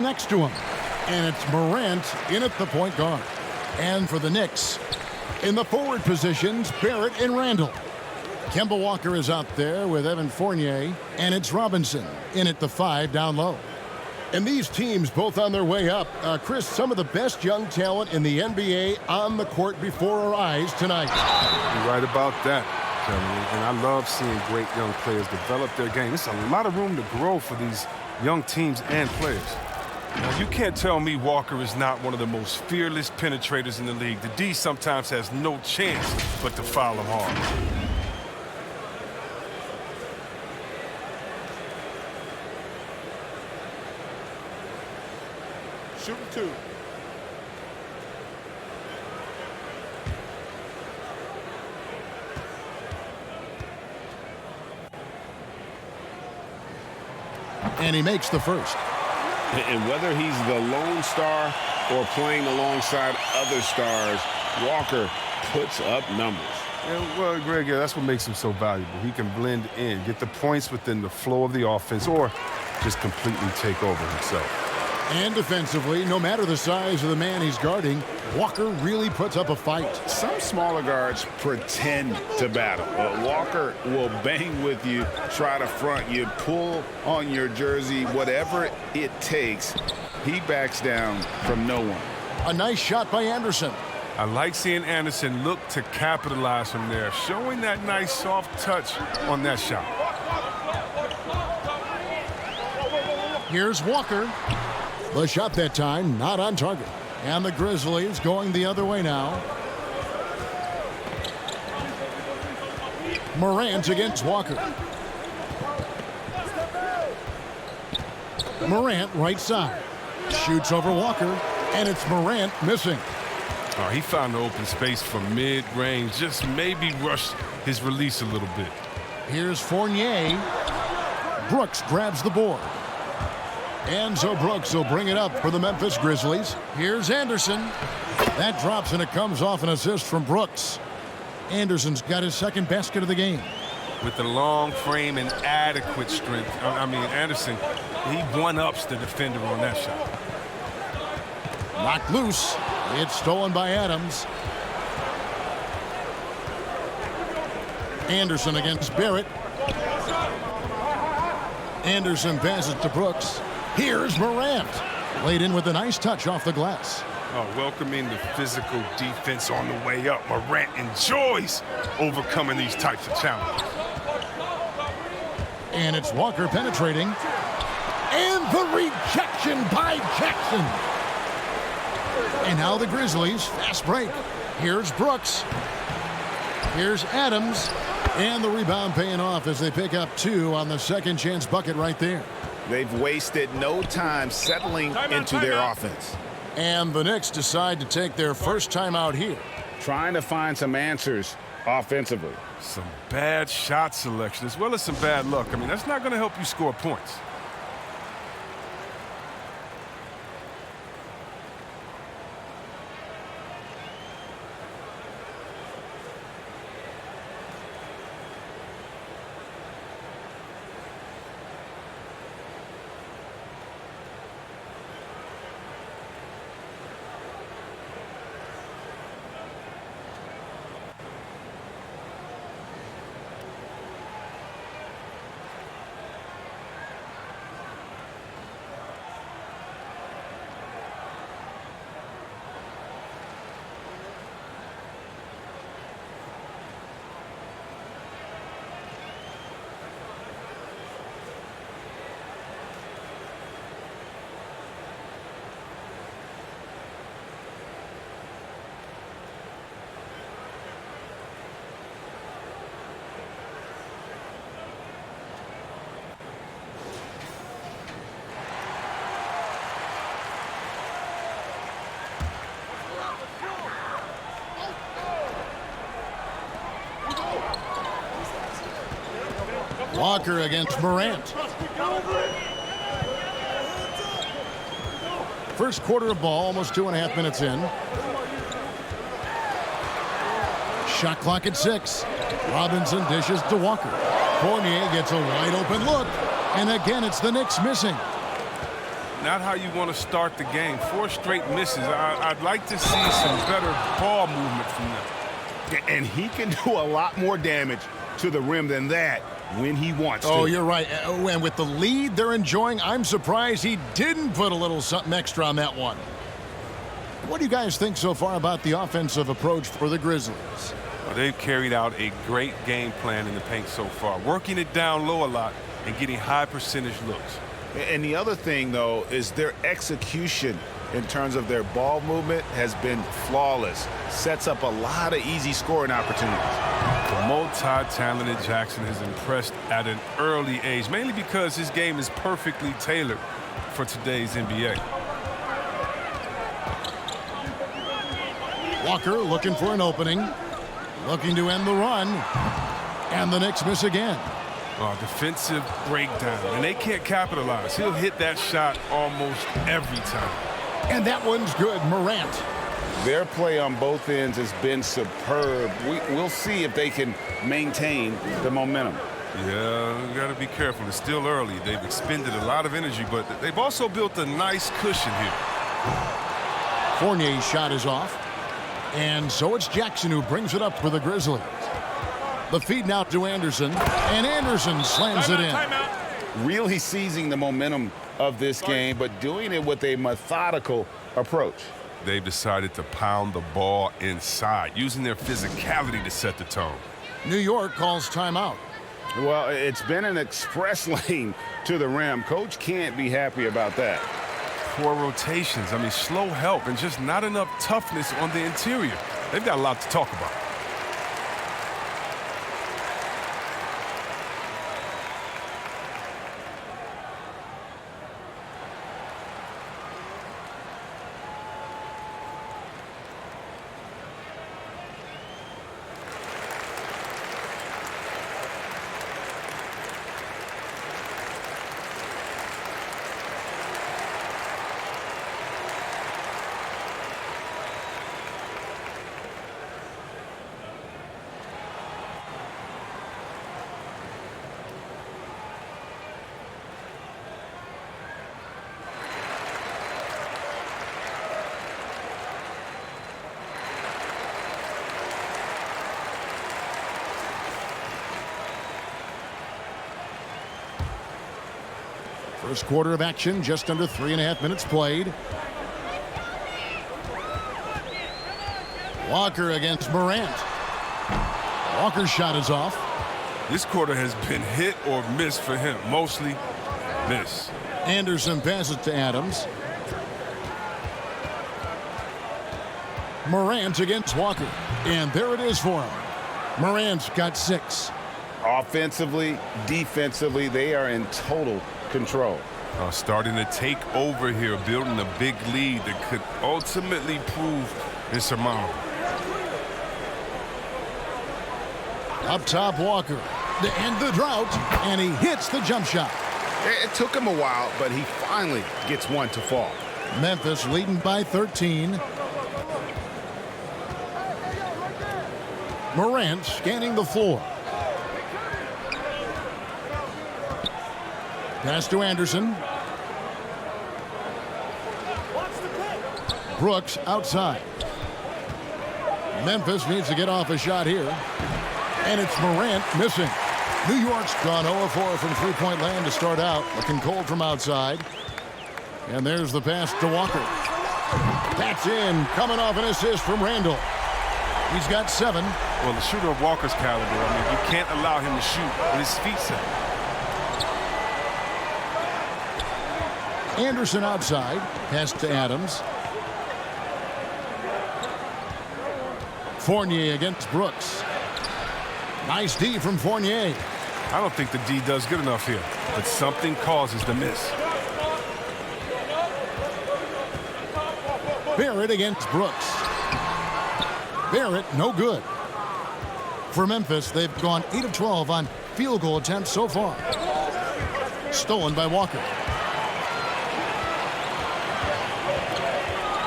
next to him. And it's Morant in at the point guard. And for the Knicks, in the forward positions, Barrett and Randall. Kemba Walker is out there with Evan Fournier. And it's Robinson in at the 5 down low. And these teams both on their way up. Chris, some of the best young talent in the NBA on the court before our eyes tonight. You're right about that, Kevin. And I love seeing great young players develop their game. There's a lot of room to grow for these young teams and players. Now, you can't tell me Walker is not one of the most fearless penetrators in the league. The D sometimes has no chance but to foul him hard. Shooting 2. And he makes the first. And whether he's the lone star or playing alongside other stars, Walker puts up numbers. Yeah, well, Greg, that's what makes him so valuable. He can blend in, get the points within the flow of the offense, or just completely take over himself. And defensively, no matter the size of the man he's guarding, Walker really puts up a fight. Some smaller guards pretend to battle, but Walker will bang with you, try to front you, pull on your jersey, whatever it takes. He backs down from no one. A nice shot by Anderson. I like seeing Anderson look to capitalize from there, showing that nice soft touch on that shot. Here's Walker. The shot that time, not on target. And the Grizzlies going the other way now. Morant against Walker. Morant right side. Shoots over Walker, and it's Morant missing. Oh, he found the open space from mid-range, just maybe rushed his release a little bit. Here's Fournier. Brooks grabs the board. And so Brooks will bring it up for the Memphis Grizzlies. Here's Anderson. That drops, and it comes off an assist from Brooks. Anderson's got his second basket of the game. With the long frame and adequate strength, Anderson, he one-ups the defender on that shot. Knocked loose. It's stolen by Adams. Anderson against Barrett. Anderson passes to Brooks. Here's Morant. Laid in with a nice touch off the glass. Oh, welcoming the physical defense on the way up. Morant enjoys overcoming these types of challenges. And it's Walker penetrating. And the rejection by Jackson. And now the Grizzlies, fast break. Here's Brooks. Here's Adams. And the rebound paying off as they pick up 2 on the second chance bucket right there. They've wasted no time settling into their offense. And the Knicks decide to take their first time out here. Trying to find some answers offensively. Some bad shot selection as well as some bad luck. That's not going to help you score points. Walker against Morant. First quarter of ball, almost 2.5 minutes in. Shot clock at 6. Robinson dishes to Walker. Fournier gets a wide open look. And again, it's the Knicks missing. not how you want to start the game. 4 straight misses. I'd like to see some better ball movement from them. And he can do a lot more damage to the rim than that when he wants to. Oh, you're right. And with the lead they're enjoying, I'm surprised he didn't put a little something extra on that one. What do you guys think so far about the offensive approach for the Grizzlies? Well, they've carried out a great game plan in the paint so far, working it down low a lot and getting high percentage looks. And the other thing, though, is their execution in terms of their ball movement has been flawless. Sets up a lot of easy scoring opportunities. The multi-talented Jackson has impressed at an early age, mainly because his game is perfectly tailored for today's NBA. Walker looking for an opening, looking to end the run, and the Knicks miss again. Defensive breakdown, and they can't capitalize. He'll hit that shot almost every time. And that one's good. Morant. Their play on both ends has been superb. We'll see if they can maintain the momentum. Yeah, you got to be careful. It's still early. They've expended a lot of energy, but they've also built a nice cushion here. Fournier's shot is off. And so it's Jackson who brings it up for the Grizzlies. The feed now to Anderson, and Anderson slams it in. Really seizing the momentum of this game, but doing it with a methodical approach. They've decided to pound the ball inside, using their physicality to set the tone. New York calls timeout. Well, it's been an express lane to the rim. Coach can't be happy about that. Poor rotations. I mean, slow help and just not enough toughness on the interior. They've got a lot to talk about. First quarter of action, just under 3.5 minutes played. Walker against Morant. Walker's shot is off. This quarter has been hit or miss for him. Mostly miss. Anderson passes to Adams. Morant against Walker. And there it is for him. Morant's got 6. Offensively, defensively, they are in total control. Starting to take over here, building a big lead that could ultimately prove insurmountable. Up top, Walker to end the drought, and he hits the jump shot. It took him a while, but he finally gets one to fall. Memphis leading by 13. Morant scanning the floor. Pass to Anderson. Brooks outside. Memphis needs to get off a shot here. And it's Morant missing. New York's gone 0-4 from three-point land to start out. Looking cold from outside. And there's the pass to Walker. That's in. Coming off an assist from Randall. He's got 7. Well, the shooter of Walker's caliber, I mean, you can't allow him to shoot with his feet set. Anderson outside. Pass to Adams. Fournier against Brooks. Nice D from Fournier. I don't think the D does good enough here, but something causes the miss. Barrett against Brooks. Barrett, no good. For Memphis, they've gone 8 of 12 on field goal attempts so far. Stolen by Walker.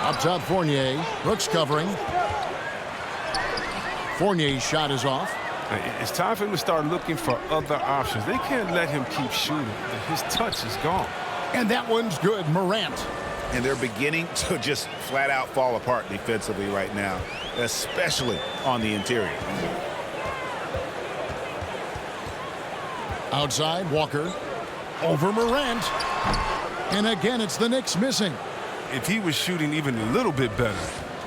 Up top, Fournier. Brooks covering. Fournier's shot is off. It's time for him to start looking for other options. They can't let him keep shooting. His touch is gone. And that one's good. Morant. And they're beginning to just flat out fall apart defensively right now, especially on the interior. Outside, Walker. Over Morant. And again, it's the Knicks missing. If he was shooting even a little bit better,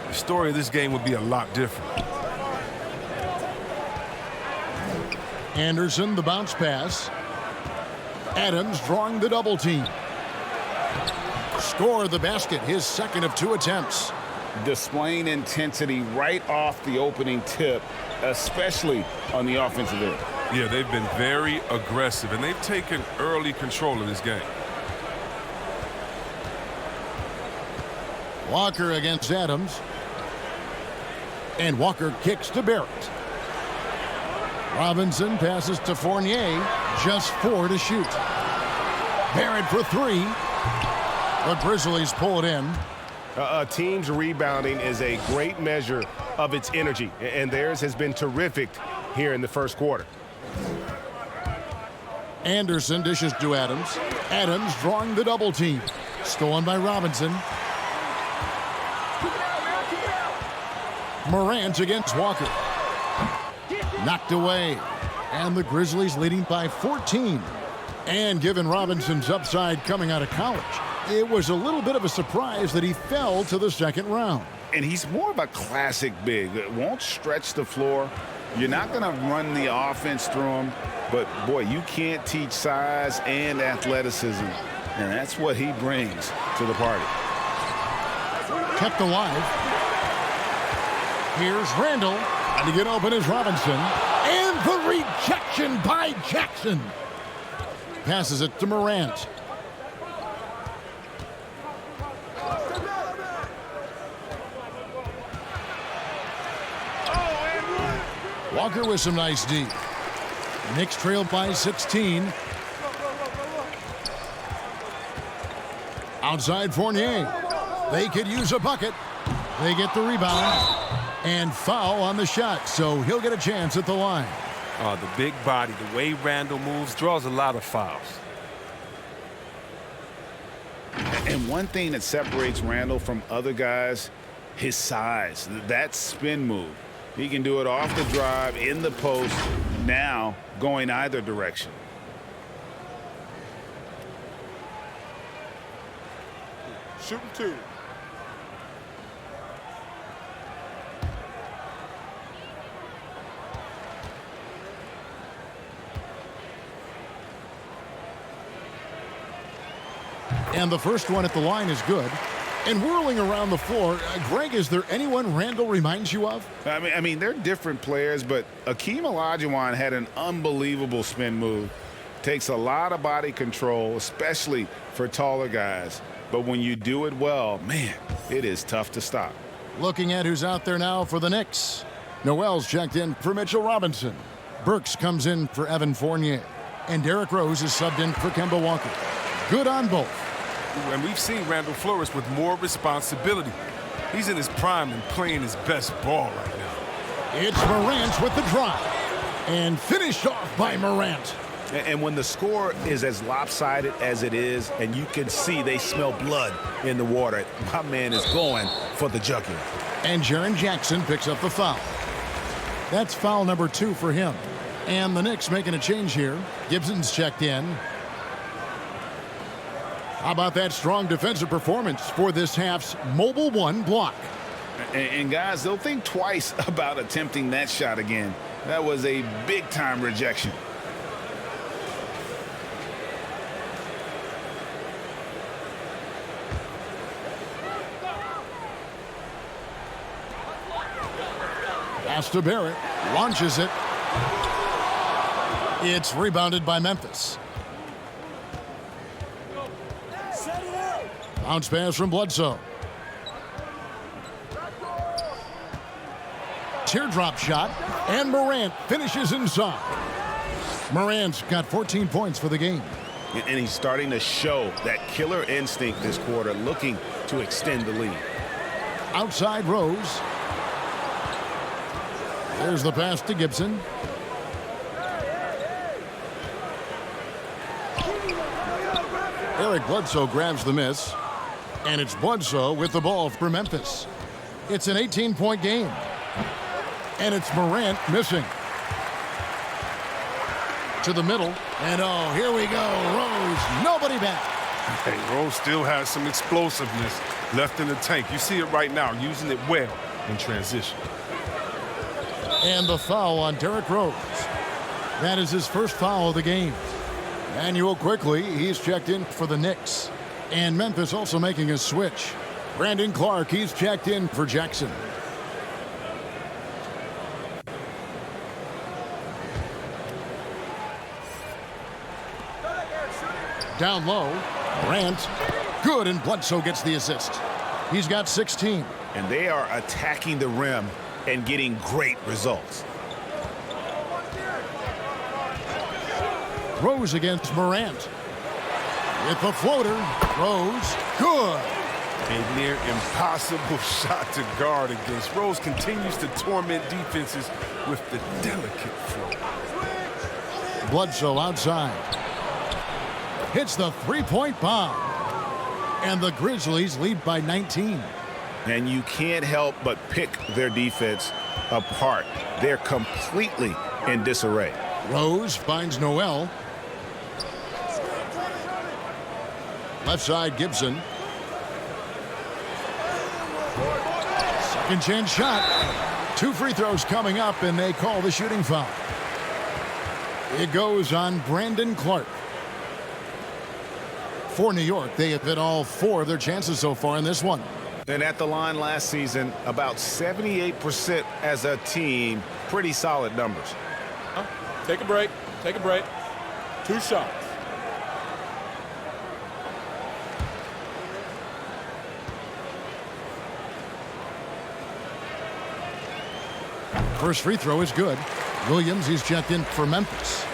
the story of this game would be a lot different. Anderson, the bounce pass. Adams drawing the double team. Score the basket, his second of 2 attempts. Displaying intensity right off the opening tip, especially on the offensive end. Yeah, they've been very aggressive, and they've taken early control of this game. Walker against Adams. And Walker kicks to Barrett. Robinson passes to Fournier. Just 4 to shoot. Barrett for 3. The Grizzlies pull it in. A team's rebounding is a great measure of its energy, and theirs has been terrific here in the first quarter. Anderson dishes to Adams. Adams drawing the double team. Stolen by Robinson. Morant against Walker. Knocked away. And the Grizzlies leading by 14. And given Robinson's upside coming out of college, it was a little bit of a surprise that he fell to the second round. And he's more of a classic big. It won't stretch the floor. You're not going to run the offense through him. But, boy, you can't teach size and athleticism. And that's what he brings to the party. Kept alive. Here's Randall. And to get open is Robinson. And the rejection by Jackson. Passes it to Morant. Walker with some nice D. Knicks trail by 16. Outside Fournier. They could use a bucket. They get the rebound. And foul on the shot, so he'll get a chance at the line. The big body, the way Randall moves, draws a lot of fouls. And one thing that separates Randall from other guys, his size. That spin move. He can do it off the drive, in the post, now going either direction. Shooting 2. And the first one at the line is good. And whirling around the floor, Greg, is there anyone Randall reminds you of? I mean, they're different players, but Akeem Olajuwon had an unbelievable spin move. Takes a lot of body control, especially for taller guys. But when you do it well, man, it is tough to stop. Looking at who's out there now for the Knicks. Noel's checked in for Mitchell Robinson. Burks comes in for Evan Fournier. And Derrick Rose is subbed in for Kemba Walker. Good on both. And we've seen Randall flourish with more responsibility. He's in his prime and playing his best ball right now. It's Morant with the drive. And finished off by Morant. And when the score is as lopsided as it is, and you can see they smell blood in the water, my man is going for the jugular. And Jaren Jackson picks up the foul. That's foul number 2 for him. And the Knicks making a change here. Gibson's checked in. How about that strong defensive performance for this half's Mobile 1 block? And guys, they'll think twice about attempting that shot again. That was a big-time rejection. Pass to Barrett. Launches it. It's rebounded by Memphis. Bounce pass from Bledsoe. Teardrop shot. And Morant finishes inside. Morant's got 14 points for the game. And he's starting to show that killer instinct this quarter, looking to extend the lead. Outside Rose. There's the pass to Gibson. Eric Bledsoe grabs the miss. And it's Bledsoe with the ball for Memphis. It's an 18-point game. And it's Morant missing. To the middle. And oh, here we go. Rose, nobody back. Hey, Rose still has some explosiveness left in the tank. You see it right now, using it well in transition. And the foul on Derrick Rose. That is his first foul of the game. Manuel quickly, he's checked in for the Knicks. And Memphis also making a switch. Brandon Clark, he's checked in for Jackson. Down low, Grant. Good, and Bledsoe gets the assist. He's got 16. And they are attacking the rim and getting great results. Rose against Morant. With the floater, Rose, good. A near impossible shot to guard against. Rose continues to torment defenses with the delicate float. Bledsoe outside. Hits the three-point bomb. And the Grizzlies lead by 19. And you can't help but pick their defense apart. They're completely in disarray. Rose finds Noel. Left side, Gibson. Second chance shot. 2 free throws coming up, and they call the shooting foul. It goes on Brandon Clark. For New York, they have hit all 4 of their chances so far in this one. And at the line last season, about 78% as a team. Pretty solid numbers. Take a break. Take a break. 2 shots. First free throw is good. Williams, he's checked in for Memphis.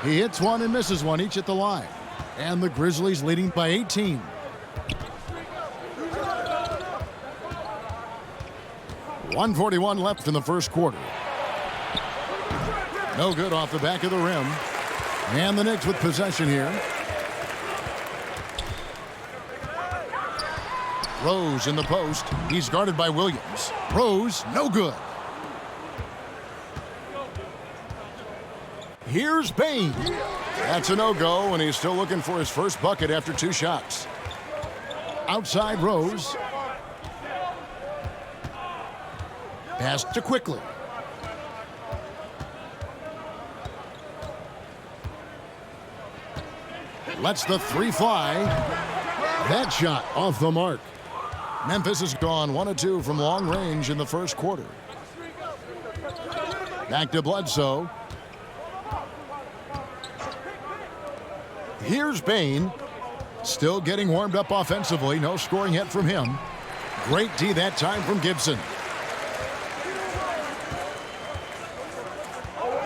He hits one and misses one, each at the line. And the Grizzlies leading by 18. .141 left in the first quarter. No good off the back of the rim. And the Knicks with possession here. Rose in the post. He's guarded by Williams. Rose, no good. Here's Payne. That's a no-go, and he's still looking for his first bucket after 2 shots. Outside Rose. Pass to Quickly. Lets the 3 fly. That shot off the mark. Memphis has gone 1 of 2 from long range in the first quarter. Back to Bledsoe. Here's Payne. Still getting warmed up offensively. No scoring yet from him. Great D that time from Gibson.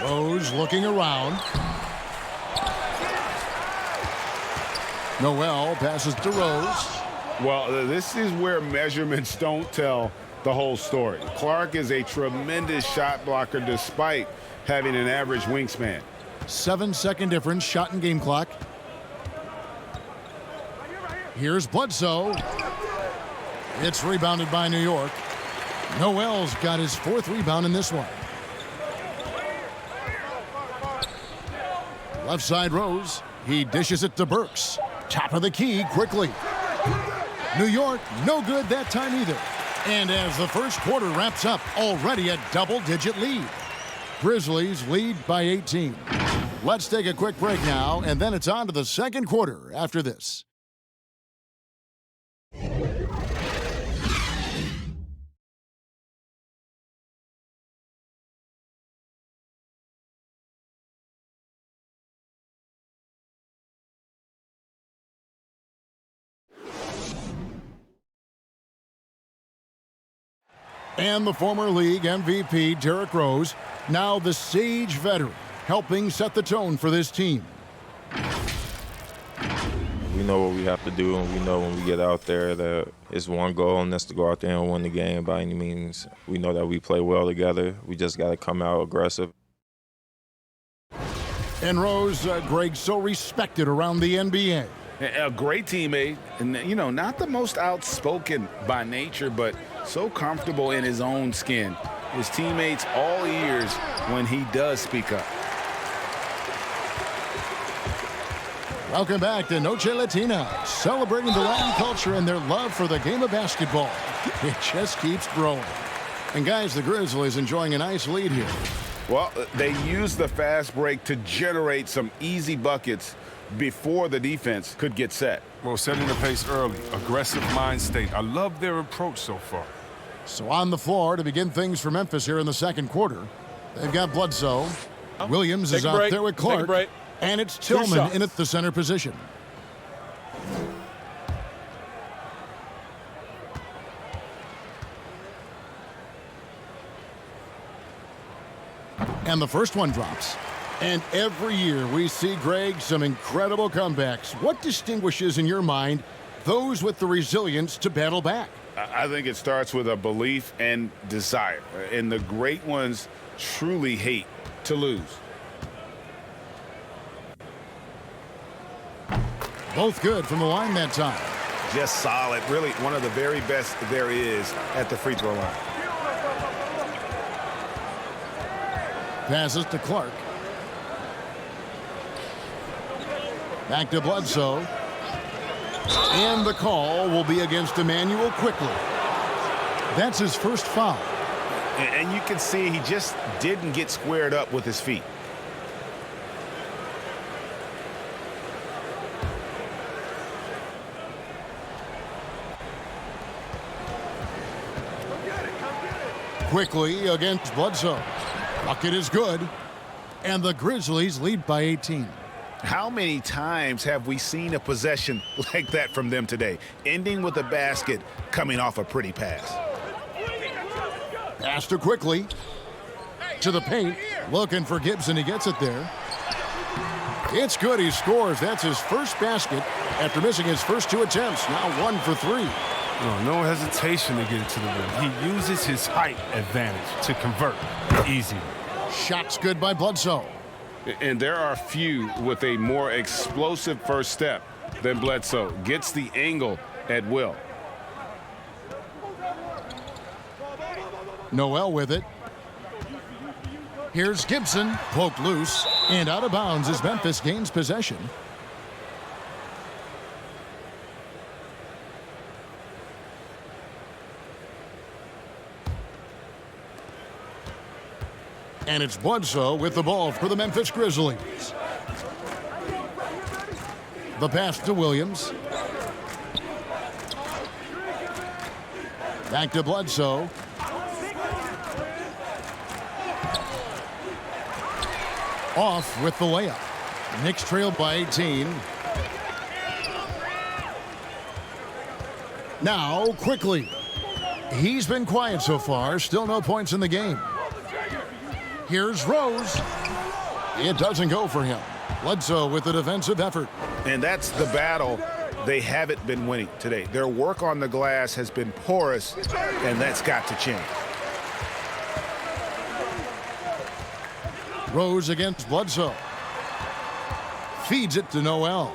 Rose looking around. Noel passes to Rose. Well, this is where measurements don't tell the whole story. Clark is a tremendous shot blocker despite having an average wingspan. 7-second difference, shot and game clock. Here's Bledsoe. It's rebounded by New York. Noel's got his 4th rebound in this one. Left side Rose. He dishes it to Burks. Top of the key quickly. New York, no good that time either. And as the first quarter wraps up, already a double-digit lead. Grizzlies lead by 18. Let's take a quick break now, and then it's on to the second quarter after this. And the former league MVP, Derrick Rose, now the Sage veteran, helping set the tone for this team. We know what we have to do, and we know when we get out there that it's one goal, and that's to go out there and win the game by any means. We know that we play well together. We just got to come out aggressive. And Rose, Greg, so respected around the NBA. A great teammate, and not the most outspoken by nature, but so comfortable in his own skin. His teammates all ears when he does speak up. Welcome back to Noche Latina, celebrating the Latin culture and their love for the game of basketball. It just keeps growing. And guys, the Grizzlies enjoying a nice lead here. Well, they used the fast break to generate some easy buckets before the defense could get set. Well, setting the pace early, aggressive mind state. I love their approach so far. So on the floor to begin things for Memphis here in the second quarter. They've got Bledsoe. Williams is out there with Clark. And it's Tillman in at the center position. And the first one drops. And every year we see, Greg, some incredible comebacks. What distinguishes, in your mind, those with the resilience to battle back? I think it starts with a belief and desire. And the great ones truly hate to lose. Both good from the line that time. Just solid. Really one of the very best there is at the free throw line. Passes to Clark. Back to Bledsoe. And the call will be against Emmanuel quickly. That's his first foul. And you can see he just didn't get squared up with his feet. Quickly against Bledsoe. Bucket is good. And the Grizzlies lead by 18. How many times have we seen a possession like that from them today? Ending with a basket, coming off a pretty pass. Pass to Quickly. To the paint. Looking for Gibson. He gets it there. It's good. He scores. That's his first basket after missing his first two attempts. Now 1 for 3. No hesitation to get it to the rim. He uses his height advantage to convert. Easy. Shot's good by Bledsoe. And there are few with a more explosive first step than Bledsoe. Gets the angle at will. Noel with it. Here's Gibson. Poked loose. And out of bounds as Memphis gains possession. And it's Bledsoe with the ball for the Memphis Grizzlies. The pass to Williams. Back to Bledsoe. Off with the layup. Knicks trailed by 18. Now, Quickly. He's been quiet so far. Still no points in the game. Here's Rose. It doesn't go for him. Bledsoe with the defensive effort. And that's the battle they haven't been winning today. Their work on the glass has been porous, and that's got to change. Rose against Bledsoe. Feeds it to Noel.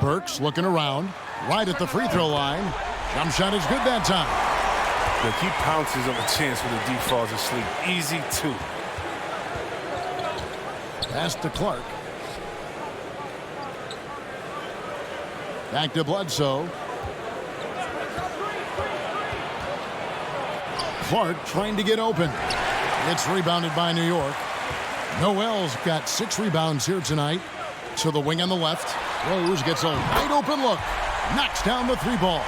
Burks looking around. Right at the free throw line. Jump shot is good that time. Look, he pounces on a chance when the D falls asleep. Easy 2. Pass to Clark. Back to Bledsoe. Clark trying to get open. It's rebounded by New York. Noel's got 6 rebounds here tonight. To the wing on the left. Rose gets a wide open look. Knocks down the 3 ball.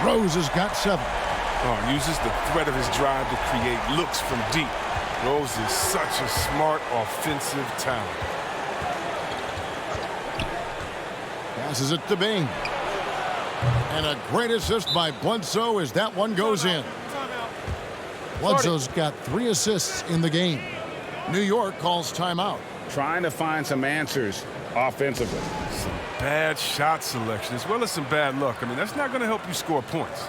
Rose has got 7. Uses the threat of his drive to create looks from deep. Rose is such a smart offensive talent. Passes it to Bing. And a great assist by Bledsoe as that one goes in. Bledsoe's got 3 assists in the game. New York calls timeout. Trying to find some answers offensively. Some bad shot selection as well as some bad luck. I mean, that's not going to help you score points.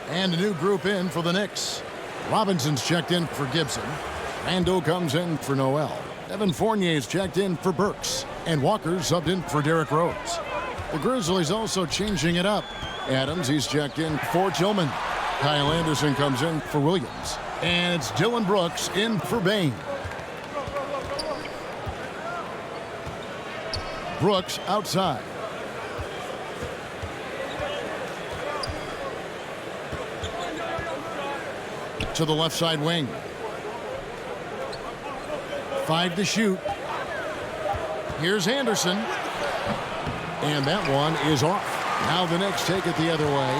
And a new group in for the Knicks. Robinson's checked in for Gibson. Randall comes in for Noel. Evan Fournier's checked in for Burks. And Walker's subbed in for Derrick Rose. The Grizzlies also changing it up. Adams, he's checked in for Tillman. Kyle Anderson comes in for Williams. And it's Dylan Brooks in for Bain. Brooks outside. To the left side wing. 5 to shoot. Here's Anderson. And that one is off. Now the Knicks take it the other way.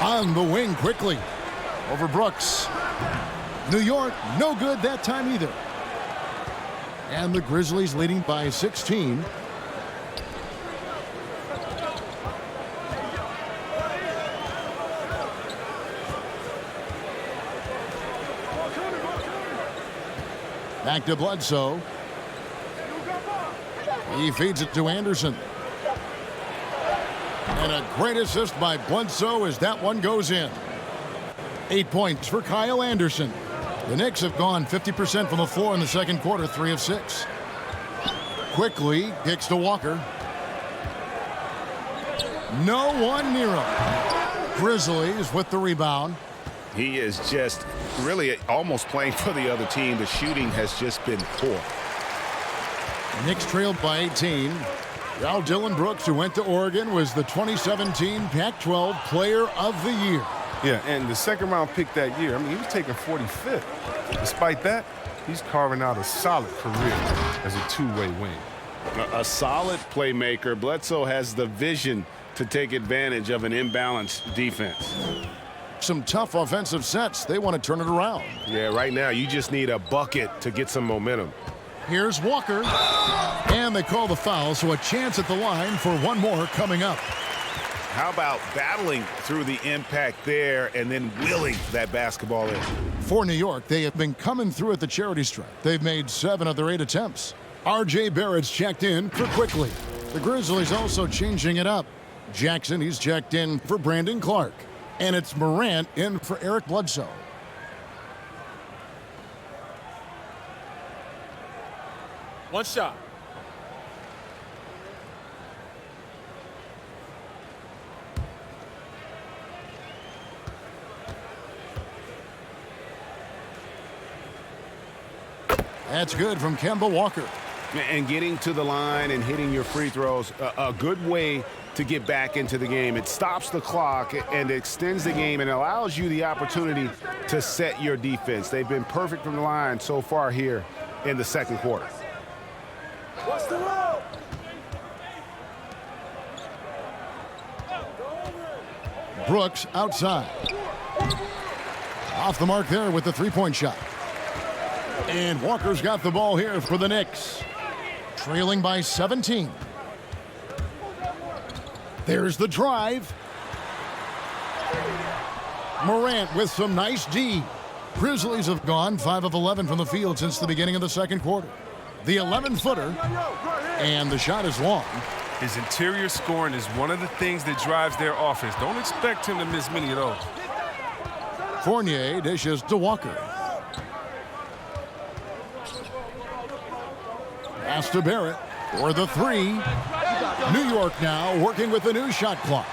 On the wing quickly. Over Brooks. New York, no good that time either. And the Grizzlies leading by 16. Back to Bledsoe. He feeds it to Anderson. And a great assist by Bledsoe as that one goes in. 8 points for Kyle Anderson. The Knicks have gone 50% from the floor in the second quarter, 3 of 6. Quickly kicks to Walker. No one near him. Grizzlies with the rebound. He is just really almost playing for the other team. The shooting has just been poor. Knicks trailed by 18. Now Dylan Brooks, who went to Oregon, was the 2017 Pac-12 Player of the Year. Yeah, and the second round pick that year, I mean, he was taken 45th. Despite that, he's carving out a solid career as a two-way wing. A solid playmaker. Bledsoe has the vision to take advantage of an imbalanced defense. Some tough offensive sets. They want to turn it around. Yeah, right now you just need a bucket to get some momentum. Here's Walker. And they call the foul, so a chance at the line for one more coming up. How about battling through the impact there and then willing that basketball in? For New York, they have been coming through at the charity stripe. They've made 7 of their 8 attempts. R.J. Barrett's checked in for Quickly. The Grizzlies also changing it up. Jackson, he's checked in for Brandon Clark. And it's Morant in for Eric Bledsoe. One shot. That's good from Kemba Walker. And getting to the line and hitting your free throws, a good way to get back into the game. It stops the clock and extends the game and allows you the opportunity to set your defense. They've been perfect from the line so far here in the second quarter. What's the roll? Brooks outside. Off the mark there with the three-point shot. And Walker's got the ball here for the Knicks. Trailing by 17. There's the drive. Morant with some nice D. Grizzlies have gone 5 of 11 from the field since the beginning of the second quarter. The 11-footer. And the shot is long. His interior scoring is one of the things that drives their offense. Don't expect him to miss many of those. Fournier dishes to Walker. Pass to Barrett for the three. New York now working with the new shot clock.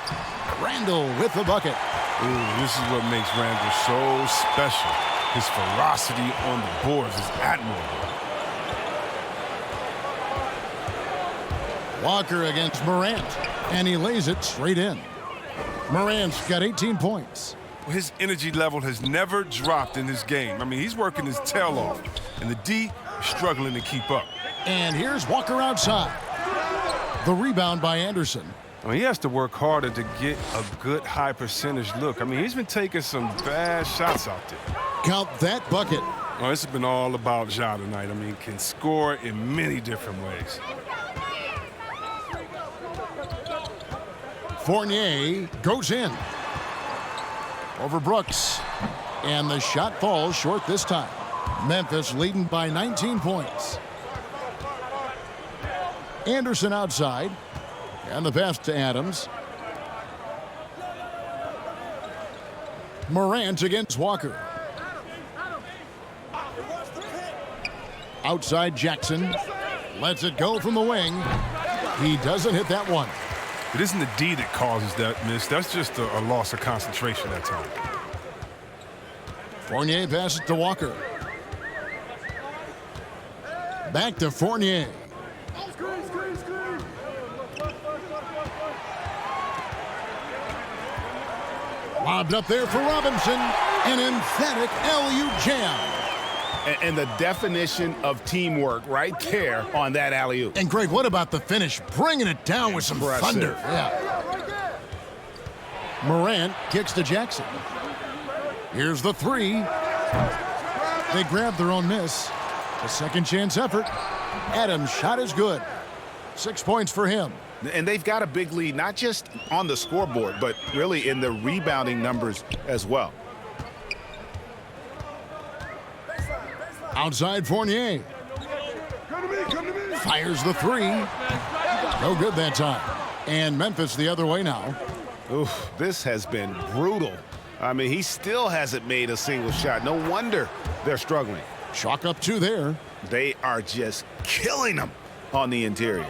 Randall with the bucket. Ooh, this is what makes Randall so special. His ferocity on the boards is admirable. Walker against Morant, and he lays it straight in. Morant's got 18 points. His energy level has never dropped in this game. I mean, he's working his tail off, and the D is struggling to keep up. And here's Walker outside. The rebound by Anderson. I mean, he has to work harder to get a good high percentage look. I mean, he's been taking some bad shots out there. Count that bucket. Oh, this has been all about Ja tonight. I mean, can score in many different ways. Fournier goes in. Over Brooks. And the shot falls short this time. Memphis leading by 19 points. Anderson outside. And the pass to Adams. Morant against Walker. Outside Jackson. Lets it go from the wing. He doesn't hit that one. It isn't the D that causes that miss. That's just a loss of concentration that time. Fournier passes to Walker. Back to Fournier. Lobbed up there for Robinson. An emphatic LU jam. And the definition of teamwork right there on that alley-oop. And Greg, what about the finish? Bringing it down with some thunder. Yeah. Morant kicks to Jackson. Here's the three. They grab their own miss. A second chance effort. Adams' shot is good. 6 points for him. And they've got a big lead, not just on the scoreboard, but really in the rebounding numbers as well. Outside Fournier. Fires the three. No good that time. And Memphis the other way now. Oof, this has been brutal. I mean, he still hasn't made a single shot. No wonder they're struggling. Chalk up two there. They are just killing them on the interior.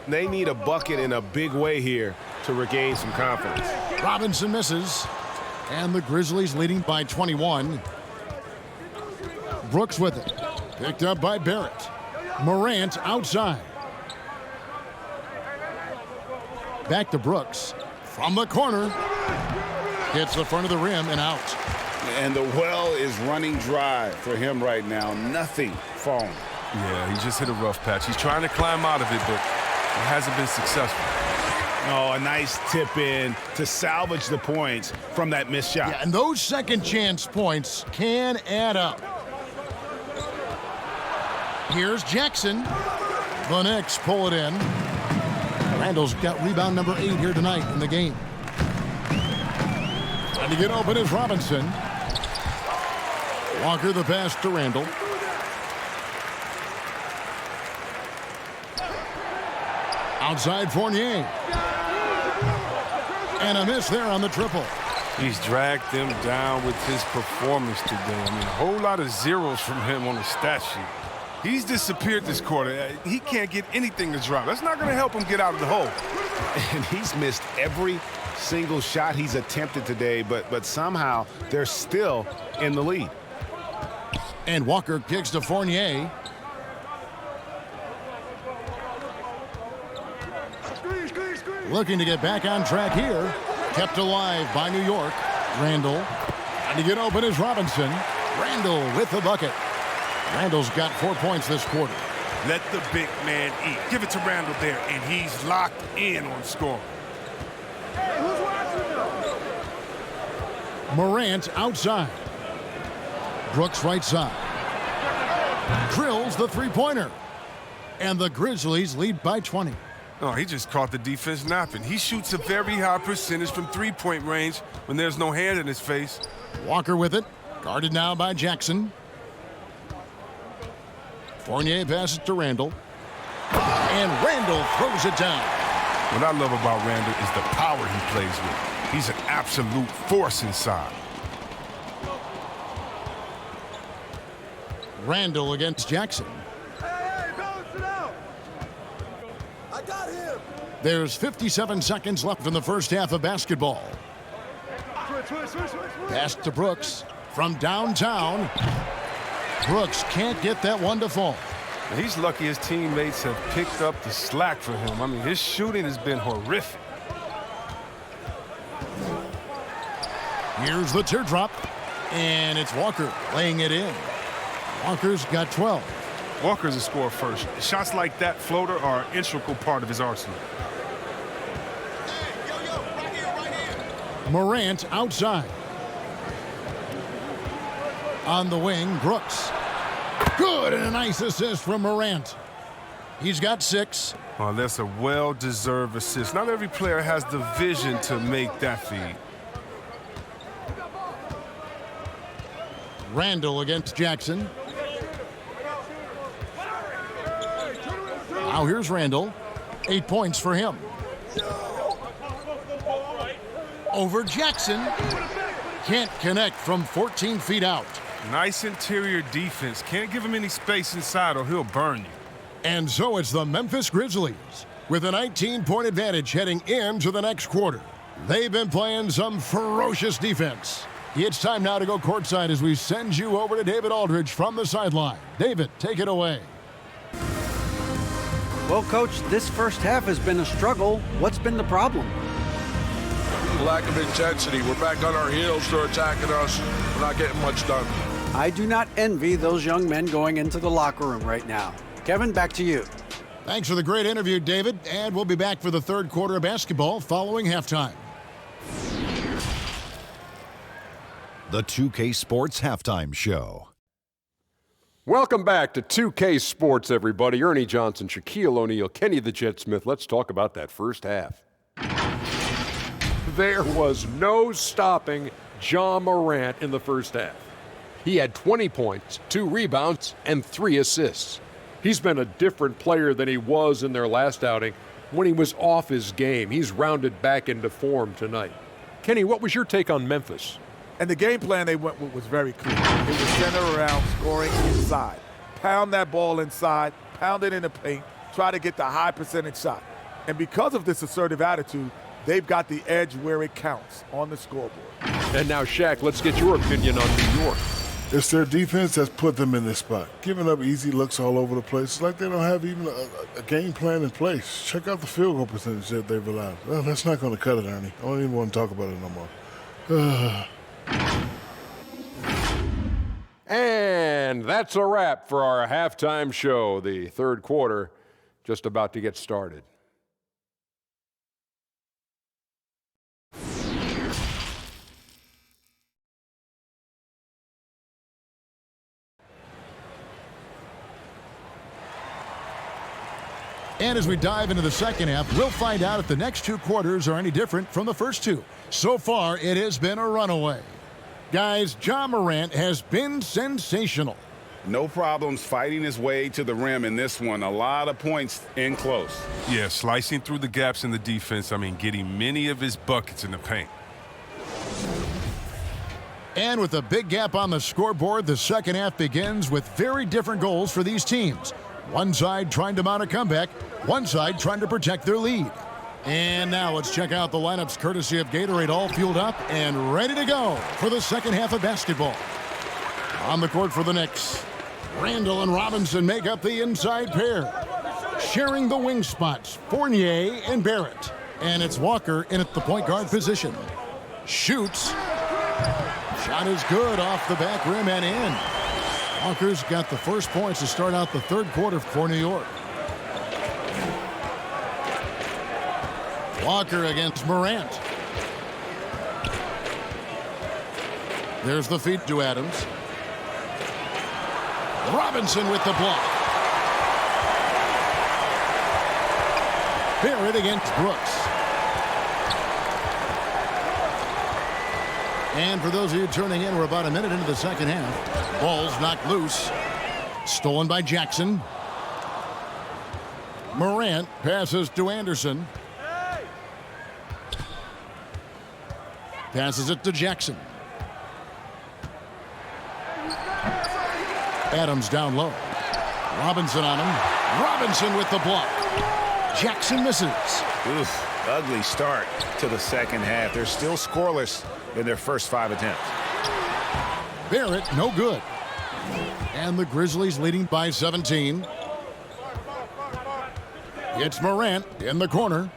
They need a bucket in a big way here to regain some confidence. Robinson misses. And the Grizzlies leading by 21. Brooks with it. Picked up by Barrett. Morant outside. Back to Brooks. From the corner. Hits the front of the rim and out. And the well is running dry for him right now. Nothing falling. Yeah, he just hit a rough patch. He's trying to climb out of it, but it hasn't been successful. Oh, a nice tip in to salvage the points from that missed shot. Yeah, and those second chance points can add up. Here's Jackson. The Knicks pull it in. Randall's got rebound number 8 here tonight in the game. Trying to get open is Robinson. Walker the pass to Randall. Outside Fournier. And a miss there on the triple. He's dragged them down with his performance today. I mean, a whole lot of zeros from him on the stat sheet. He's disappeared this quarter. He can't get anything to drop. That's not going to help him get out of the hole. And he's missed every single shot he's attempted today, but somehow they're still in the lead. And Walker kicks to Fournier. Looking to get back on track here. Kept alive by New York. Randall. And to get open is Robinson. Randall with the bucket. Randall's got 4 points this quarter. Let the big man eat. Give it to Randall there, and he's locked in on scoring. Morant outside. Brooks right side. Drills the three-pointer. And the Grizzlies lead by 20. Oh, he just caught the defense napping. He shoots a very high percentage from three-point range when there's no hand in his face. Walker with it. Guarded now by Jackson. Fournier passes to Randall. And Randall throws it down. What I love about Randall is the power he plays with. He's an absolute force inside. Randall against Jackson. There's 57 seconds left in the first half of basketball. Pass to Brooks from downtown. Brooks can't get that one to fall. He's lucky his teammates have picked up the slack for him. I mean, his shooting has been horrific. Here's the teardrop, and it's Walker laying it in. Walker's got 12. Walker's a scorer first. Shots like that floater are an integral part of his arsenal. Morant outside. On the wing, Brooks. Good, and a nice assist from Morant. He's got 6. Oh, that's a well-deserved assist. Not every player has the vision to make that feed. Randall against Jackson. Now here's Randall. 8 points for him. Over Jackson. Can't connect from 14 feet out. Nice interior defense. Can't give him any space inside or he'll burn you. And so it's the Memphis Grizzlies with a 19-point advantage heading into the next quarter. They've been playing some ferocious defense. It's time now to go courtside as we send you over to David Aldridge from the sideline. David, take it away. Well, Coach, this first half has been a struggle. What's been the problem? Lack of intensity. We're back on our heels. They're attacking us. We're not getting much done. I do not envy those young men going into the locker room right now. Kevin, back to you. Thanks for the great interview, David. And we'll be back for the third quarter of basketball following halftime. The 2K Sports Halftime Show. Welcome back to 2K Sports, everybody. Ernie Johnson, Shaquille O'Neal, Kenny the Jet Smith. Let's talk about that first half. There was no stopping Ja Morant in the first half. He had 20 points, 2 rebounds, and 3 assists. He's been a different player than he was in their last outing when he was off his game. He's rounded back into form tonight. Kenny, what was your take on Memphis? And the game plan they went with was very clear. It was centered around scoring inside. Pound that ball inside, pound it in the paint, try to get the high percentage shot. And because of this assertive attitude, they've got the edge where it counts on the scoreboard. And now, Shaq, let's get your opinion on New York. It's their defense that's put them in this spot. Giving up easy looks all over the place. It's like they don't have even a game plan in place. Check out the field goal percentage that they've allowed. Well, that's not going to cut it, Ernie. I don't even want to talk about it no more. And that's a wrap for our halftime show. The third quarter just about to get started. And as we dive into the second half, we'll find out if the next 2 quarters are any different from the first 2. So far, it has been a runaway. Guys, Ja Morant has been sensational. No problems fighting his way to the rim in this one. A lot of points in close. Yeah, slicing through the gaps in the defense. I mean, getting many of his buckets in the paint. And with a big gap on the scoreboard, the second half begins with very different goals for these teams. One side trying to mount a comeback, one side trying to protect their lead. And now let's check out the lineups courtesy of Gatorade, all fueled up and ready to go for the second half of basketball. On the court for the Knicks, Randall and Robinson make up the inside pair. Sharing the wing spots, Fournier and Barrett. And it's Walker in at the point guard position. Shoots. Shot is good off the back rim and in. Walker's got the first points to start out the third quarter for New York. Walker against Morant. There's the feed to Adams. Robinson with the block. Barrett against Brooks. And for those of you turning in, we're about a minute into the second half. Ball's knocked loose. Stolen by Jackson. Morant passes to Anderson. Passes it to Jackson. Adams down low. Robinson on him. Robinson with the block. Jackson misses. Oof, ugly start to the second half. They're still scoreless in their first 5 attempts. Barrett, no good. And the Grizzlies leading by 17. It's Morant in the corner.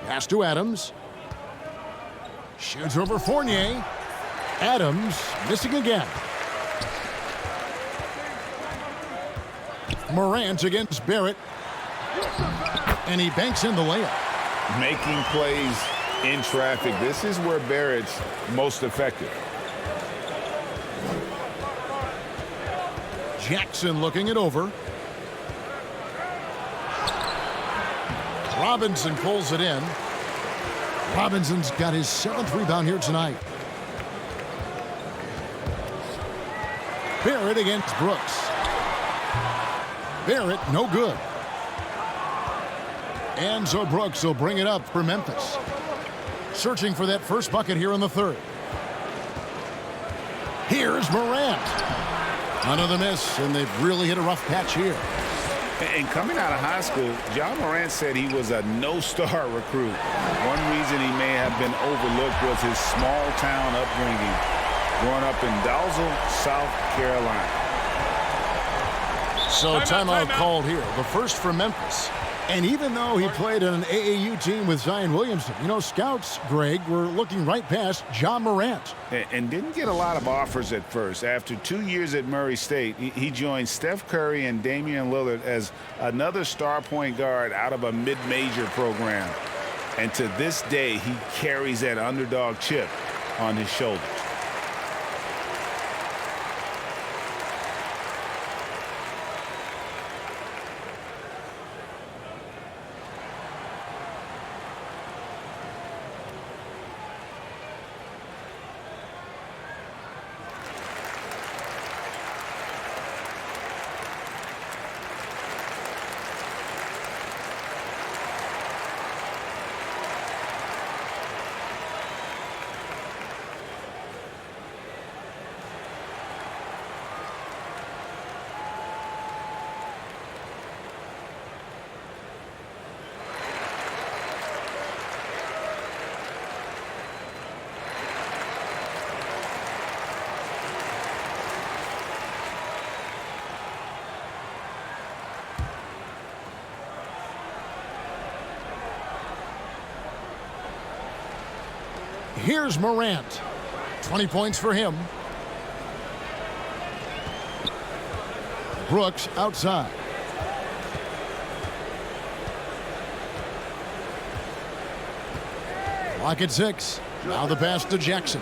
Pass to Adams. Shoots over Fournier. Adams missing again. Morant against Barrett. And he banks in the layup. Making plays in traffic. This is where Barrett's most effective. Jackson looking it over. Robinson pulls it in. Robinson's got his 7th rebound here tonight. Barrett against Brooks. Barrett, no good. And so Brooks will bring it up for Memphis. Searching for that first bucket here in the third. Here's Morant. Another miss, and they've really hit a rough patch here. And coming out of high school, John Morant said he was a no-star recruit. One reason he may have been overlooked was his small-town upbringing, growing up in Dalzell, South Carolina. So timeout called here, the first for Memphis. And even though he played on an AAU team with Zion Williamson, you know, scouts, Greg, were looking right past John Morant. And didn't get a lot of offers at first. After 2 years at Murray State, he joined Steph Curry and Damian Lillard as another star point guard out of a mid-major program. And to this day, he carries that underdog chip on his shoulders. Here's Morant. 20 points for him. Brooks outside. Clock at 6. Now the pass to Jackson.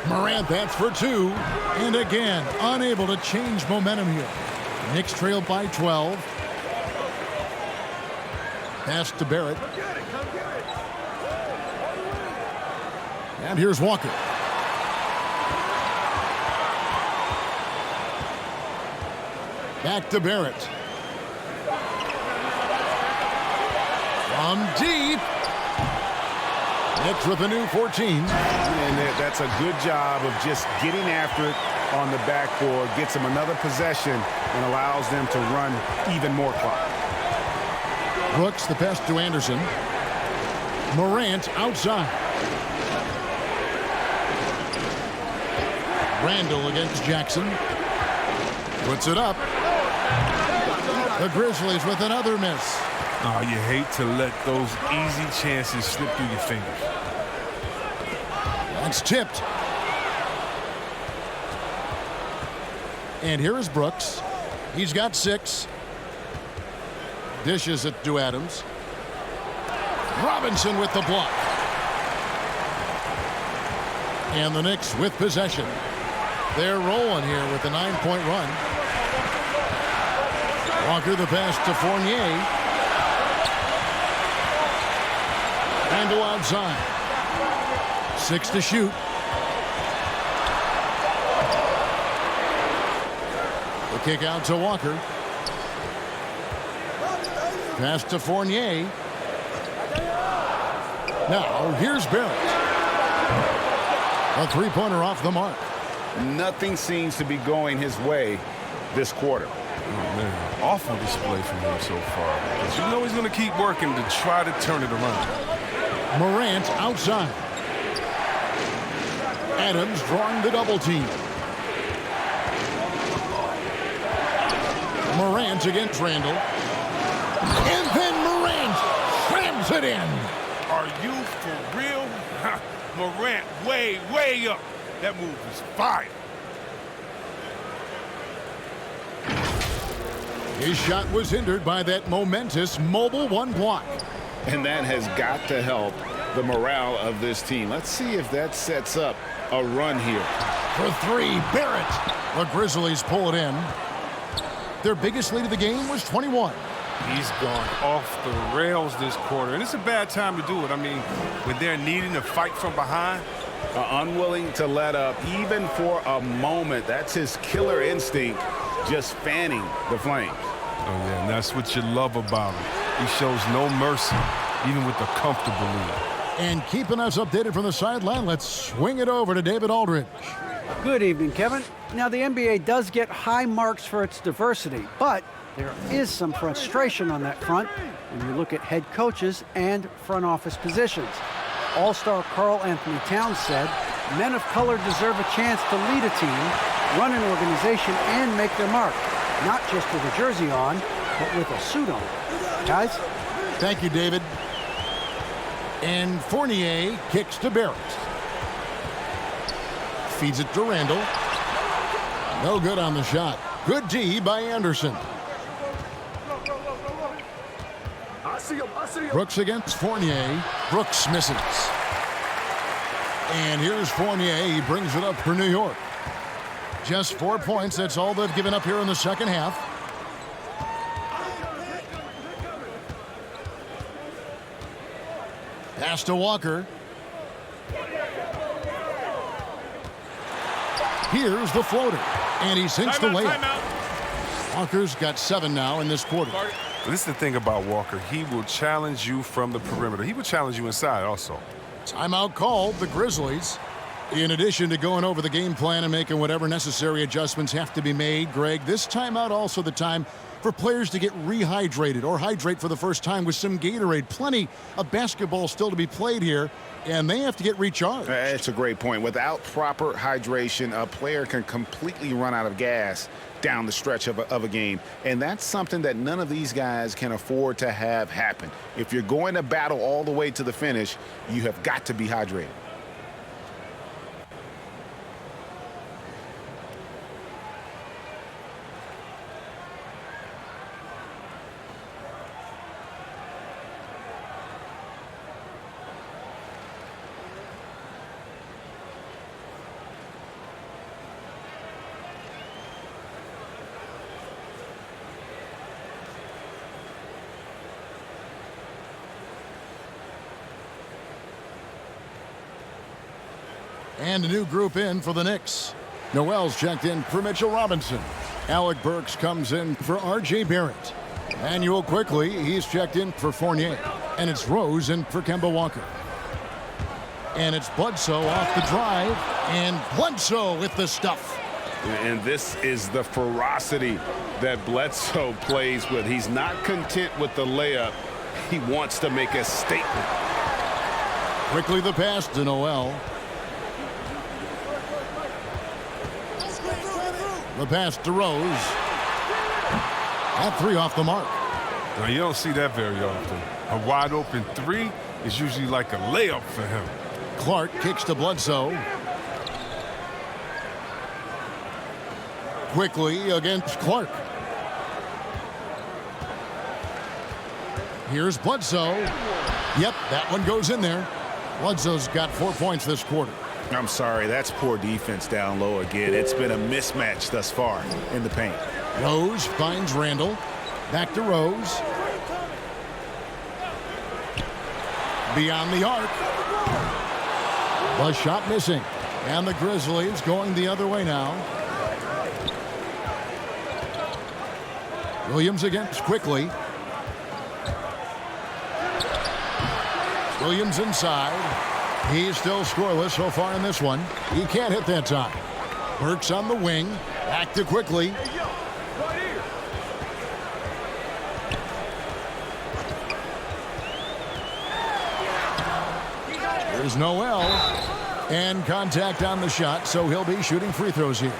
Morant, that's for 2. And again, unable to change momentum here. Knicks trail by 12. Pass to Barrett. And here's Walker. Back to Barrett. From deep. Knicks with a new 14. And that's a good job of just getting after it on the backboard. Gets them another possession and allows them to run even more clock. Brooks, the pass to Anderson. Morant outside. Randall against Jackson. Puts it up. The Grizzlies with another miss. Oh, you hate to let those easy chances slip through your fingers. That's tipped. And here is Brooks. He's got 6. Dishes it to Adams. Robinson with the block. And the Knicks with possession. They're rolling here with a 9-point run. Walker the pass to Fournier. Randall outside. 6 to shoot. The kick out to Walker. Pass to Fournier. Now here's Barrett. A 3-pointer off the mark. Nothing seems to be going his way this quarter. Man, awful display from him so far. But you know he's going to keep working to try to turn it around. Morant outside. Adams drawing the double team. Morant against Randall. And then Morant slams it in. Are you for real? Morant way up. That move was fire. His shot was hindered by that momentous mobile one block. And that has got to help the morale of this team. Let's see if that sets up a run here. For three, Barrett. The Grizzlies pull it in. Their biggest lead of the game was 21. He's gone off the rails this quarter, and it's a bad time to do it. I mean, when they're needing to fight from behind. Unwilling to let up even for a moment. That's his killer instinct, just fanning the flames. Oh, yeah, and that's what you love about him. He shows no mercy, even with the comfortable lead. And keeping us updated from the sideline, let's swing it over to David Aldridge. Good evening, Kevin. Now, the NBA does get high marks for its diversity, but there is some frustration on that front when you look at head coaches and front office positions. All-star Karl Anthony Towns said, men of color deserve a chance to lead a team, run an organization, and make their mark, not just with a jersey on, but with a suit on. Guys? Thank you, David. And Fournier kicks to Barrett. Feeds it to Randall. No good on the shot. Good D by Anderson. Brooks against Fournier. Brooks misses. And here's Fournier. He brings it up for New York. Just 4 points. That's all they've given up here in the second half. Pass to Walker. Here's the floater. And he sinks the layup. Walker's got 7 now in this quarter. This is the thing about Walker. He will challenge you from the perimeter. He will challenge you inside also. Timeout called, the Grizzlies. In addition to going over the game plan and making whatever necessary adjustments have to be made, Greg, this timeout also the time for players to get rehydrated or hydrate for the first time with some Gatorade. Plenty of basketball still to be played here, and they have to get recharged. That's a great point. Without proper hydration, a player can completely run out of gas down the stretch of a game. And that's something that none of these guys can afford to have happen. If you're going to battle all the way to the finish, you have got to be hydrated. And a new group in for the Knicks. Noel's checked in for Mitchell Robinson. Alec Burks comes in for R.J. Barrett. Manuel quickly, he's checked in for Fournier. And it's Rose in for Kemba Walker. And it's Bledsoe off the drive. And Bledsoe with the stuff. And this is the ferocity that Bledsoe plays with. He's not content with the layup. He wants to make a statement. Quickly the pass to Noel. The pass to Rose. That 3 off the mark. Now, you don't see that very often. A wide open 3 is usually like a layup for him. Clark kicks to Bledsoe. Quickly against Clark. Here's Bledsoe. Yep, that one goes in there. Bledsoe's got 4 points this quarter. I'm sorry, that's poor defense down low again. It's been a mismatch thus far in the paint. Rose finds Randall. Back to Rose. Beyond the arc. The shot missing. And the Grizzlies going the other way now. Williams against Quickly. Williams inside. He's still scoreless so far in this one. He can't hit that time. Burks on the wing. Back to Quickly. There's Noel. And contact on the shot, so he'll be shooting free throws here.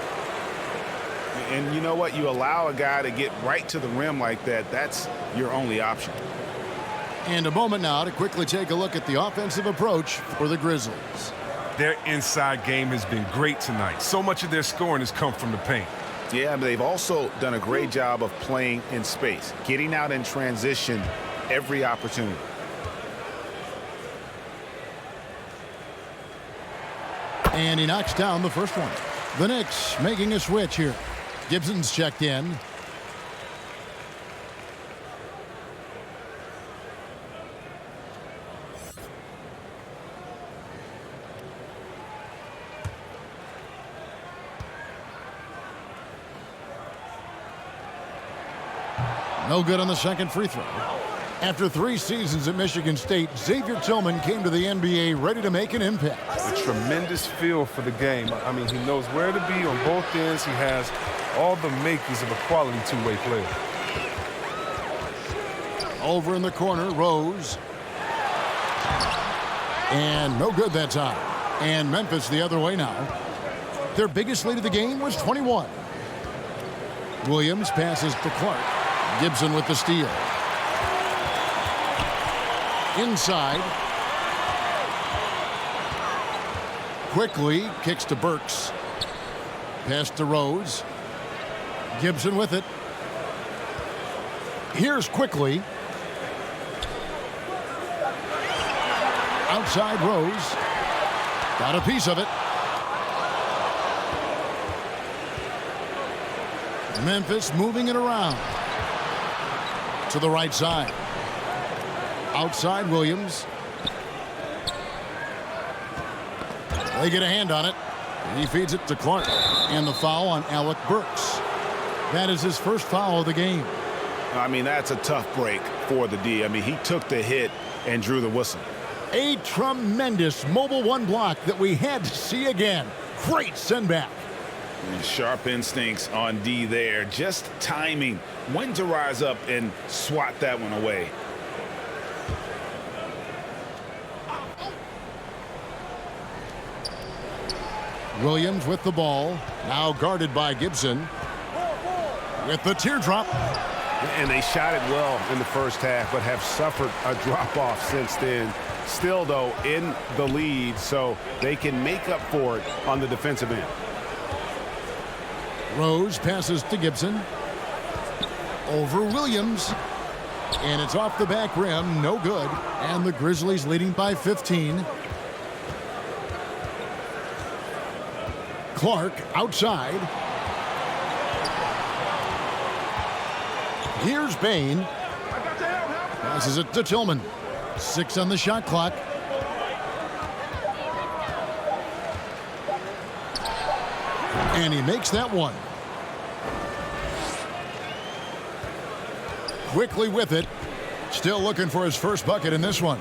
And you know what? You allow a guy to get right to the rim like that. That's your only option. And a moment now to quickly take a look at the offensive approach for the Grizzlies. Their inside game has been great tonight. So much of their scoring has come from the paint. Yeah, but they've also done a great job of playing in space, getting out in transition every opportunity. And he knocks down the first one. The Knicks making a switch here. Gibson's checked in. No good on the second free throw. After 3 seasons at Michigan State, Xavier Tillman came to the NBA ready to make an impact. A tremendous feel for the game. I mean, he knows where to be on both ends. He has all the makings of a quality two-way player. Over in the corner, Rose. And no good that time. And Memphis the other way now. Their biggest lead of the game was 21. Williams passes to Clark. Gibson with the steal. Inside. Quickly kicks to Burks. Pass to Rose. Gibson with it. Here's Quickly. Outside Rose. Got a piece of it. Memphis moving it around. To the right side. Outside Williams. They get a hand on it. He feeds it to Clark. And the foul on Alec Burks. That is his first foul of the game. I mean, that's a tough break for the D. I mean, he took the hit and drew the whistle. A tremendous mobile one block that we had to see again. Great send back. And sharp instincts on D there. Just timing when to rise up and swat that one away. Williams with the ball. Now guarded by Gibson. With the teardrop. And they shot it well in the first half, but have suffered a drop-off since then. Still, though, in the lead, so they can make up for it on the defensive end. Rose passes to Gibson. Over Williams. And it's off the back rim. No good. And the Grizzlies leading by 15. Clark outside. Here's Bain. Passes it to Tillman. 6 on the shot clock. And he makes that one. Quickly with it. Still looking for his first bucket in this one.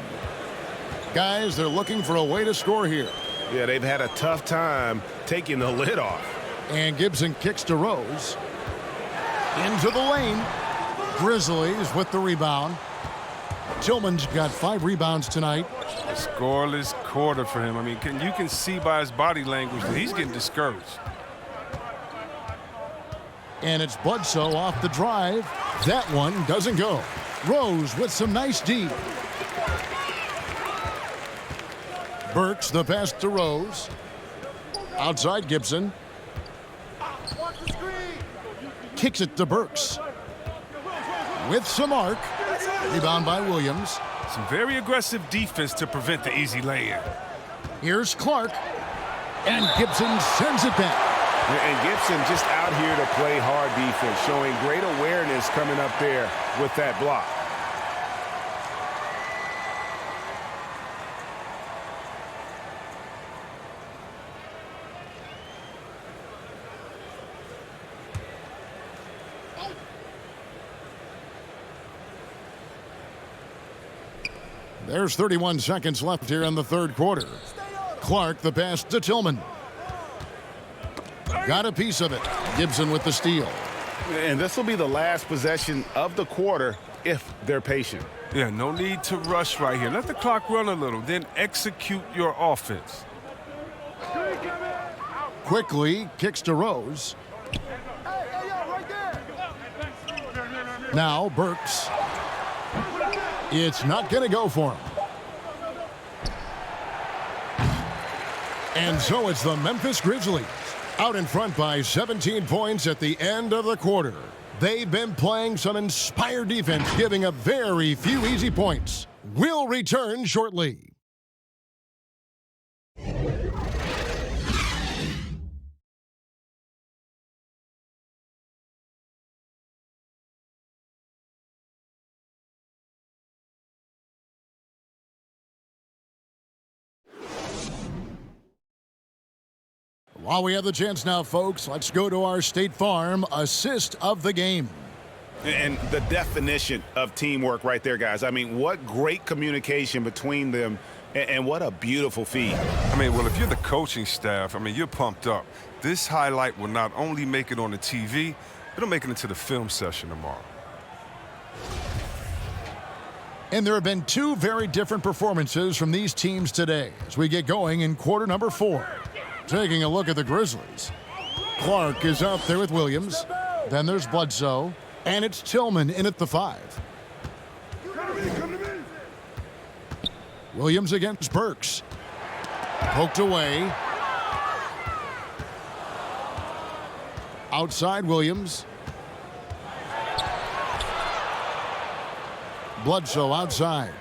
Guys, they're looking for a way to score here. Yeah, they've had a tough time taking the lid off. And Gibson kicks to Rose. Into the lane. Grizzlies with the rebound. Tillman's got 5 rebounds tonight. A scoreless quarter for him. I mean, you can see by his body language that he's getting discouraged. And it's Bledsoe off the drive. That one doesn't go. Rose with some nice D. Burks the pass to Rose. Outside Gibson. Kicks it to Burks. With some arc. Rebound by Williams. Some very aggressive defense to prevent the easy lay-in. Here's Clark. And Gibson sends it back. And Gibson just out here to play hard defense, showing great awareness coming up there with that block. There's 31 seconds left here in the third quarter. Clark the pass to Tillman. Got a piece of it. Gibson with the steal. And this will be the last possession of the quarter. if they're patient. Yeah, no need to rush right here. Let the clock run a little, then execute your offense. Quickly kicks to Rose. Now Burks. It's not going to go for him. And so it's the Memphis Grizzlies out in front by 17 points at the end of the quarter. They've been playing some inspired defense, giving up very few easy points. We'll return shortly. While we have the chance now, folks, let's go to our State Farm assist of the game. And the definition of teamwork right there, guys. I mean, what great communication between them, and what a beautiful feed. I mean, well, if you're the coaching staff, I mean, you're pumped up. This highlight will not only make it on the TV, it'll make it into the film session tomorrow. And there have been two very different performances from these teams today as we get going in quarter number 4. Taking a look at the Grizzlies. Clark is out there with Williams. Then there's Bledsoe. And it's Tillman in at the 5. Williams against Burks. Poked away. Outside Williams. Bledsoe outside.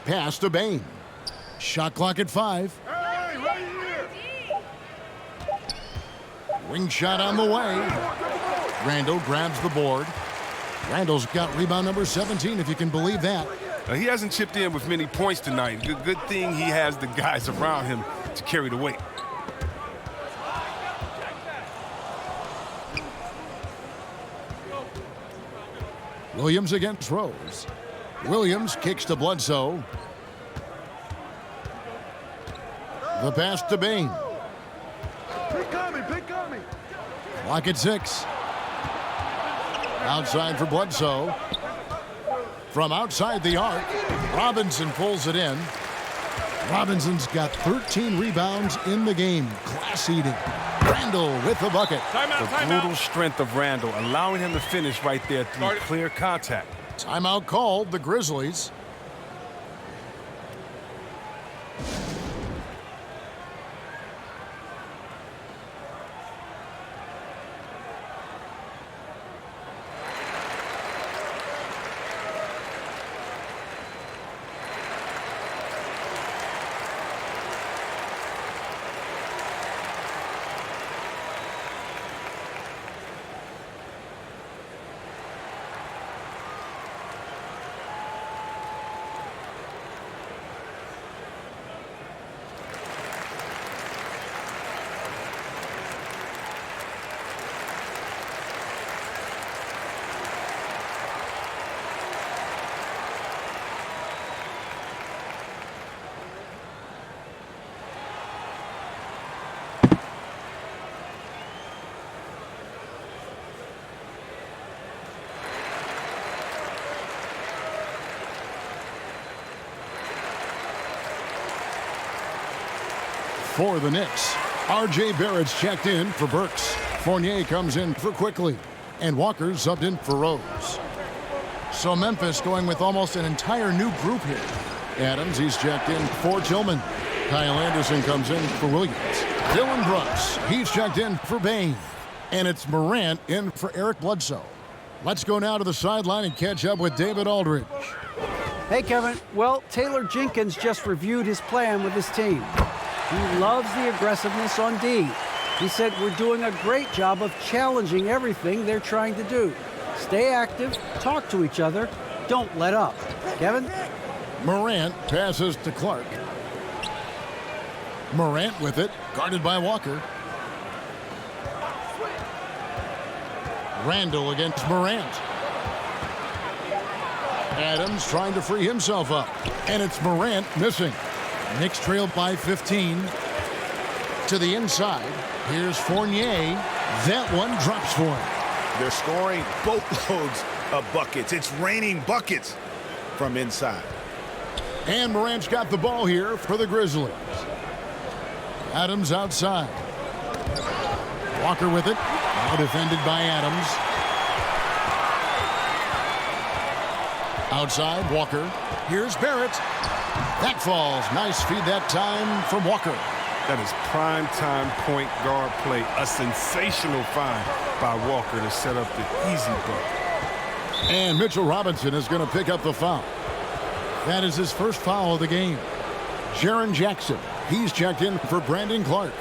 Pass to Bain. Shot clock at 5. Wing shot on the way. Randall grabs the board. Randall's got rebound number 17, if you can believe that. He hasn't chipped in with many points tonight. Good thing he has the guys around him to carry the weight. Williams against Rose. Williams kicks to Bledsoe. The pass to Bain. Clock at 6. Outside for Bledsoe. From outside the arc, Robinson pulls it in. Robinson's got 13 rebounds in the game. Class eating. Randall with the bucket. The brutal strength of Randall, allowing him to finish right there through clear contact. Timeout called, the Grizzlies. For the Knicks, R.J. Barrett's checked in for Burks. Fournier comes in for Quickly. And Walker's subbed in for Rose. So Memphis going with almost an entire new group here. Adams, he's checked in for Tillman. Kyle Anderson comes in for Williams. Dylan Brooks, he's checked in for Bain. And it's Morant in for Eric Bledsoe. Let's go now to the sideline and catch up with David Aldridge. Hey, Kevin. Well, Taylor Jenkins just reviewed his plan with his team. He loves the aggressiveness on D. He said, we're doing a great job of challenging everything they're trying to do. Stay active, talk to each other, don't let up. Kevin? Morant passes to Clark. Morant with it, guarded by Walker. Randall against Morant. Adams trying to free himself up. And it's Morant missing. Knicks trail by 15. To the inside. Here's Fournier. That one drops for him. They're scoring boatloads of buckets. It's raining buckets from inside. And Morant's got the ball here for the Grizzlies. Adams outside. Walker with it. Now defended by Adams. Outside, Walker. Here's Barrett. That falls. Nice feed that time from Walker. That is prime time point guard play. A sensational find by Walker to set up the easy bucket. And Mitchell Robinson is going to pick up the foul. That is his first foul of the game. Jaren Jackson. He's checked in for Brandon Clark.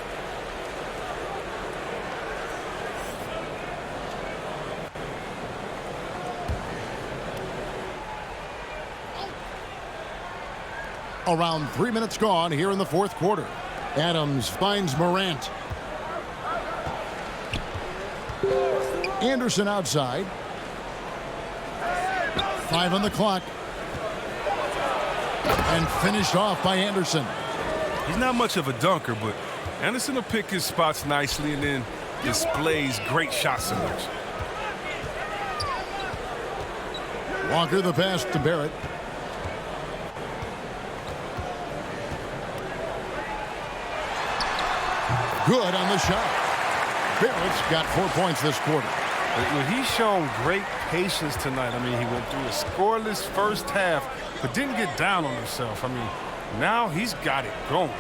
Around 3 minutes gone here in the fourth quarter. Adams finds Morant. Anderson outside. 5 on the clock. And finished off by Anderson. He's not much of a dunker, but Anderson will pick his spots nicely and then displays great shot selection. Walker the pass to Barrett. Good on the shot. Barrett's got 4 points this quarter. He's shown great patience tonight. I mean, he went through a scoreless first half, but didn't get down on himself. I mean, now he's got it going.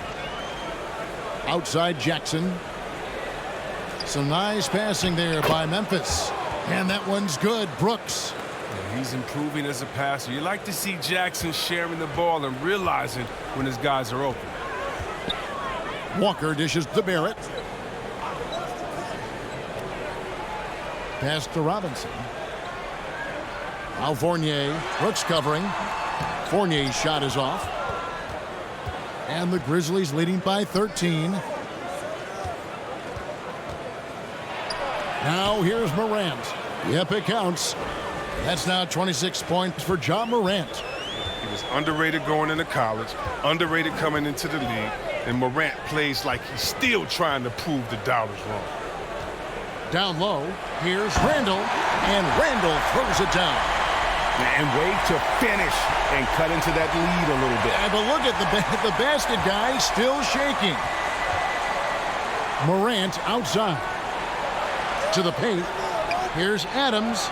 Outside Jackson. Some nice passing there by Memphis. And that one's good. Brooks. Yeah, he's improving as a passer. You like to see Jackson sharing the ball and realizing when his guys are open. Walker dishes to Barrett. Pass to Robinson. Now Fournier. Brooks covering. Fournier's shot is off. And the Grizzlies leading by 13. Now here's Morant. Yep, it counts. That's now 26 points for Ja Morant. He was underrated going into college, underrated coming into the league, and Morant plays like he's still trying to prove the doubters wrong. Down low, here's Randall, and Randall throws it down. And way to finish and cut into that lead a little bit. But look at the basket guy still shaking. Morant outside. To the paint. Here's Adams.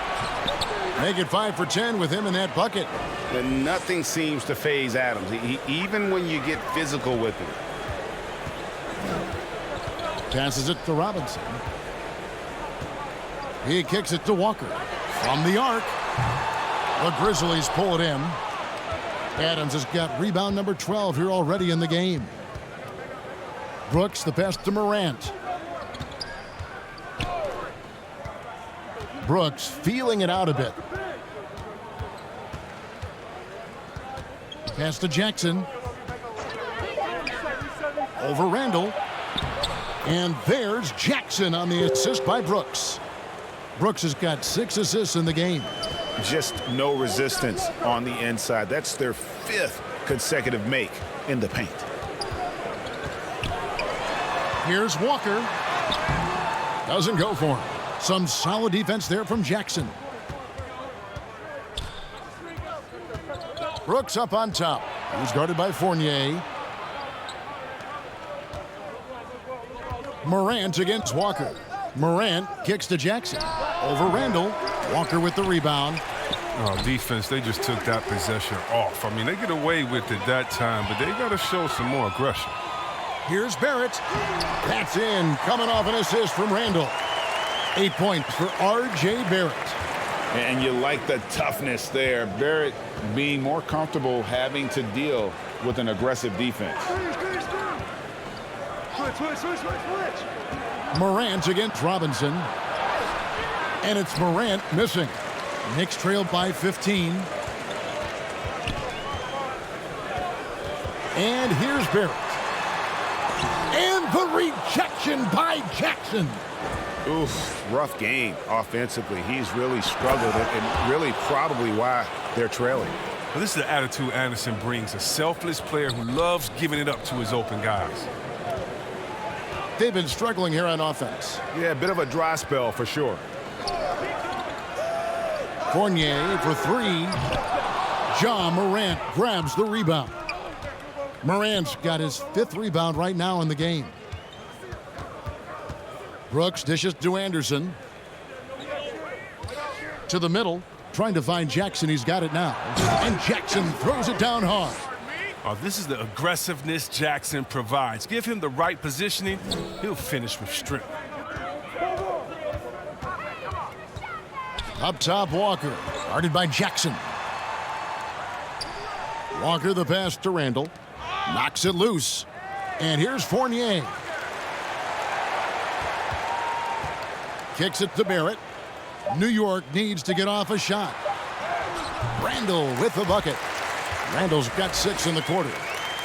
Make it 5 for 10 with him in that bucket. And nothing seems to faze Adams, even when you get physical with him. Passes it to Robinson. He kicks it to Walker. From the arc. The Grizzlies pull it in. Adams has got rebound number 12 here already in the game. Brooks the pass to Morant. Brooks feeling it out a bit. Pass to Jackson. Over Randall. And there's Jackson on the assist by Brooks. Brooks has got 6 assists in the game. Just no resistance on the inside. That's their 5th consecutive make in the paint. Here's Walker. Doesn't go for him. Some solid defense there from Jackson. Brooks up on top. He's guarded by Fournier. Morant against Walker. Morant kicks to Jackson. Over Randall. Walker with the rebound. Oh, defense, they just took that possession off. I mean, they get away with it that time, but they got to show some more aggression. Here's Barrett. That's in. Coming off an assist from Randall. 8 points for R.J. Barrett. And you like the toughness there. Barrett being more comfortable having to deal with an aggressive defense. Morant against Robinson. And it's Morant missing. Knicks trail by 15. And here's Barrett. And the rejection by Jackson. Oof, rough game offensively. He's really struggled and really probably why they're trailing. Well, this is the attitude Anderson brings, a selfless player who loves giving it up to his open guys. they've been struggling here on offense. Yeah, a bit of a dry spell for sure. Fournier for three. Ja Morant grabs the rebound. Morant's got his 5th rebound right now in the game. Brooks dishes to Anderson. To the middle, trying to find Jackson. He's got it now. And Jackson throws it down hard. Oh, this is the aggressiveness Jackson provides. Give him the right positioning, he'll finish with strength. Up top, Walker, guarded by Jackson. Walker the pass to Randall. Knocks it loose. And here's Fournier. Kicks it to Barrett. New York needs to get off a shot. Randall with the bucket. Randall's got 6 in the quarter.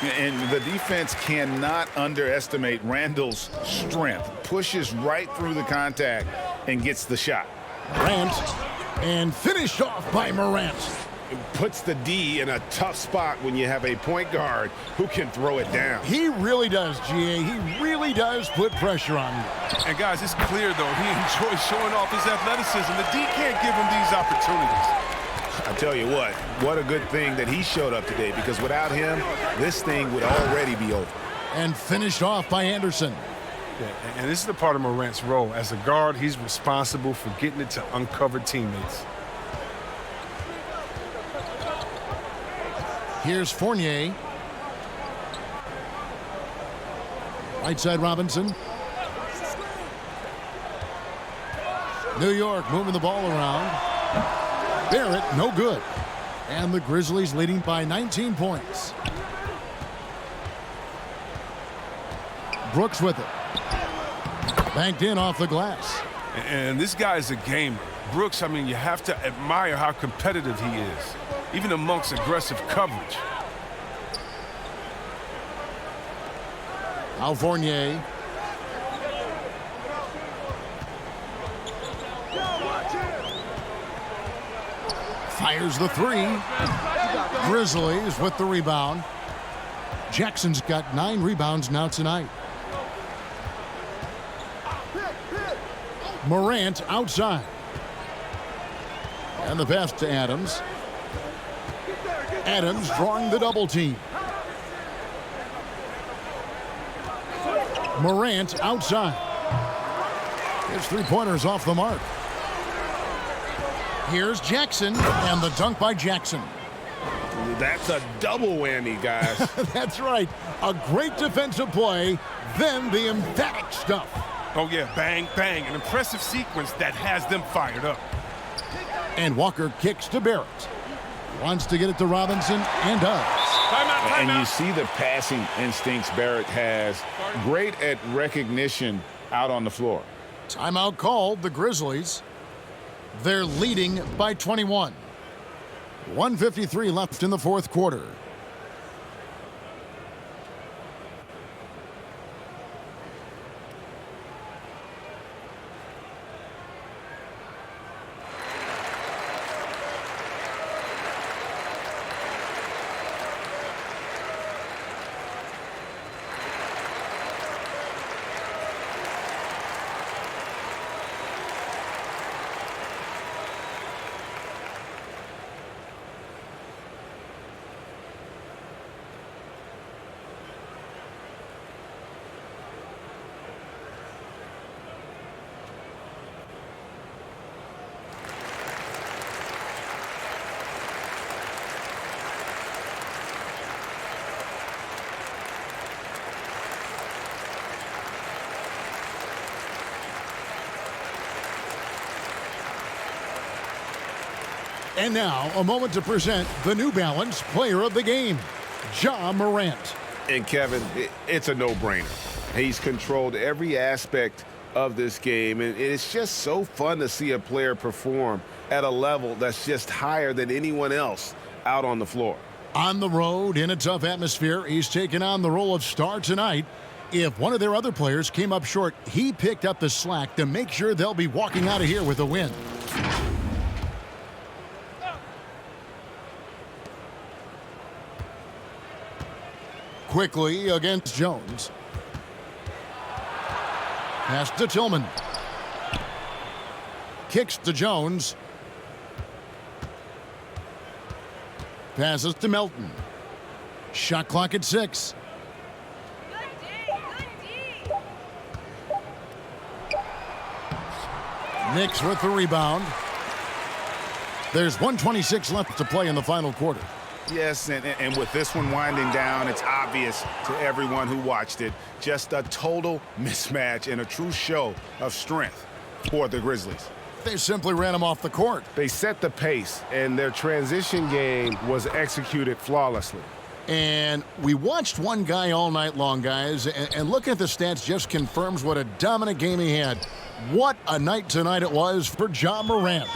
And the defense cannot underestimate Randall's strength. Pushes right through the contact and gets the shot. Morant, and finished off by Morant. It puts the D in a tough spot when you have a point guard who can throw it down. He really does, GA. He really does put pressure on you. And guys, it's clear though, he enjoys showing off his athleticism. The D can't give him these opportunities. I tell you what a good thing that he showed up today, because without him, this thing would already be over. And finished off by Anderson. Yeah, and this is the part of Morant's role. As a guard, he's responsible for getting it to uncovered teammates. Here's Fournier. Right side Robinson. New York moving the ball around. Barrett, no good. And the Grizzlies leading by 19 points. Brooks with it. Banked in off the glass. And this guy is a gamer. Brooks, I mean, you have to admire how competitive he is, even amongst aggressive coverage. Al Fournier. Fires the three. Grizzlies with the rebound. Jackson's got 9 rebounds now tonight. Morant outside. And the pass to Adams. Adams drawing the double team. Morant outside. His 3-pointers off the mark. Here's Jackson, and the dunk by Jackson. That's a double whammy, guys. That's right. A great defensive play, then the emphatic stuff. Oh, yeah, bang, bang. An impressive sequence that has them fired up. And Walker kicks to Barrett. Wants to get it to Robinson, and does. Timeout. And you see the passing instincts Barrett has. Great at recognition out on the floor. Timeout called, the Grizzlies. They're leading by 21. 1:53 left in the 4th quarter. And now, a moment to present the New Balance Player of the Game, Ja Morant. And Kevin, it's a no-brainer. He's controlled every aspect of this game, and it's just so fun to see a player perform at a level that's just higher than anyone else out on the floor. On the road, in a tough atmosphere, he's taken on the role of star tonight. If one of their other players came up short, he picked up the slack to make sure they'll be walking out of here with a win. Quickly against Jones. Pass to Tillman. Kicks to Jones. Passes to Melton. Shot clock at 6. Knicks with the rebound. There's 1:26 left to play in the final quarter. Yes, and with this one winding down, it's obvious to everyone who watched it. Just a total mismatch and a true show of strength for the Grizzlies. They simply ran him off the court. They set the pace, and their transition game was executed flawlessly. And we watched one guy all night long, guys, and looking at the stats just confirms what a dominant game he had. What a night tonight it was for Ja Morant.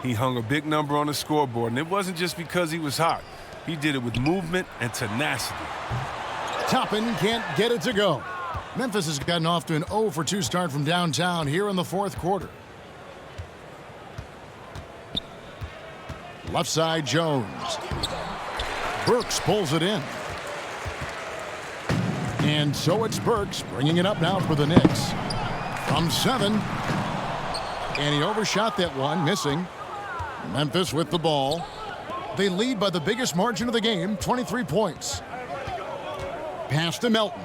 He hung a big number on the scoreboard, and it wasn't just because he was hot. He did it with movement and tenacity. Toppin can't get it to go. Memphis has gotten off to an 0-for-2 start from downtown here in the fourth quarter. Left side, Jones. Burks pulls it in. And so it's Burks bringing it up now for the Knicks. From 7. And he overshot that one, missing. Memphis with the ball. They lead by the biggest margin of the game, 23 points. Pass to Melton.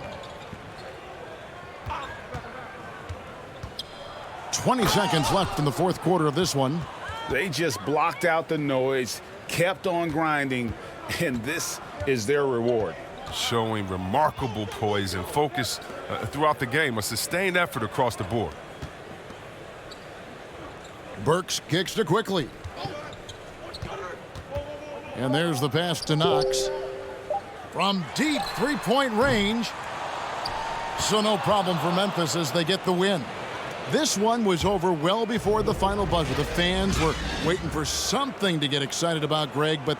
20 seconds left in the fourth quarter of this one. They just blocked out the noise, kept on grinding, and this is their reward. Showing remarkable poise and focus throughout the game, a sustained effort across the board. Burks kicks to Quickly. And there's the pass to Knox. From deep three-point range. So no problem for Memphis as they get the win. This one was over well before the final buzzer. The fans were waiting for something to get excited about, Greg, but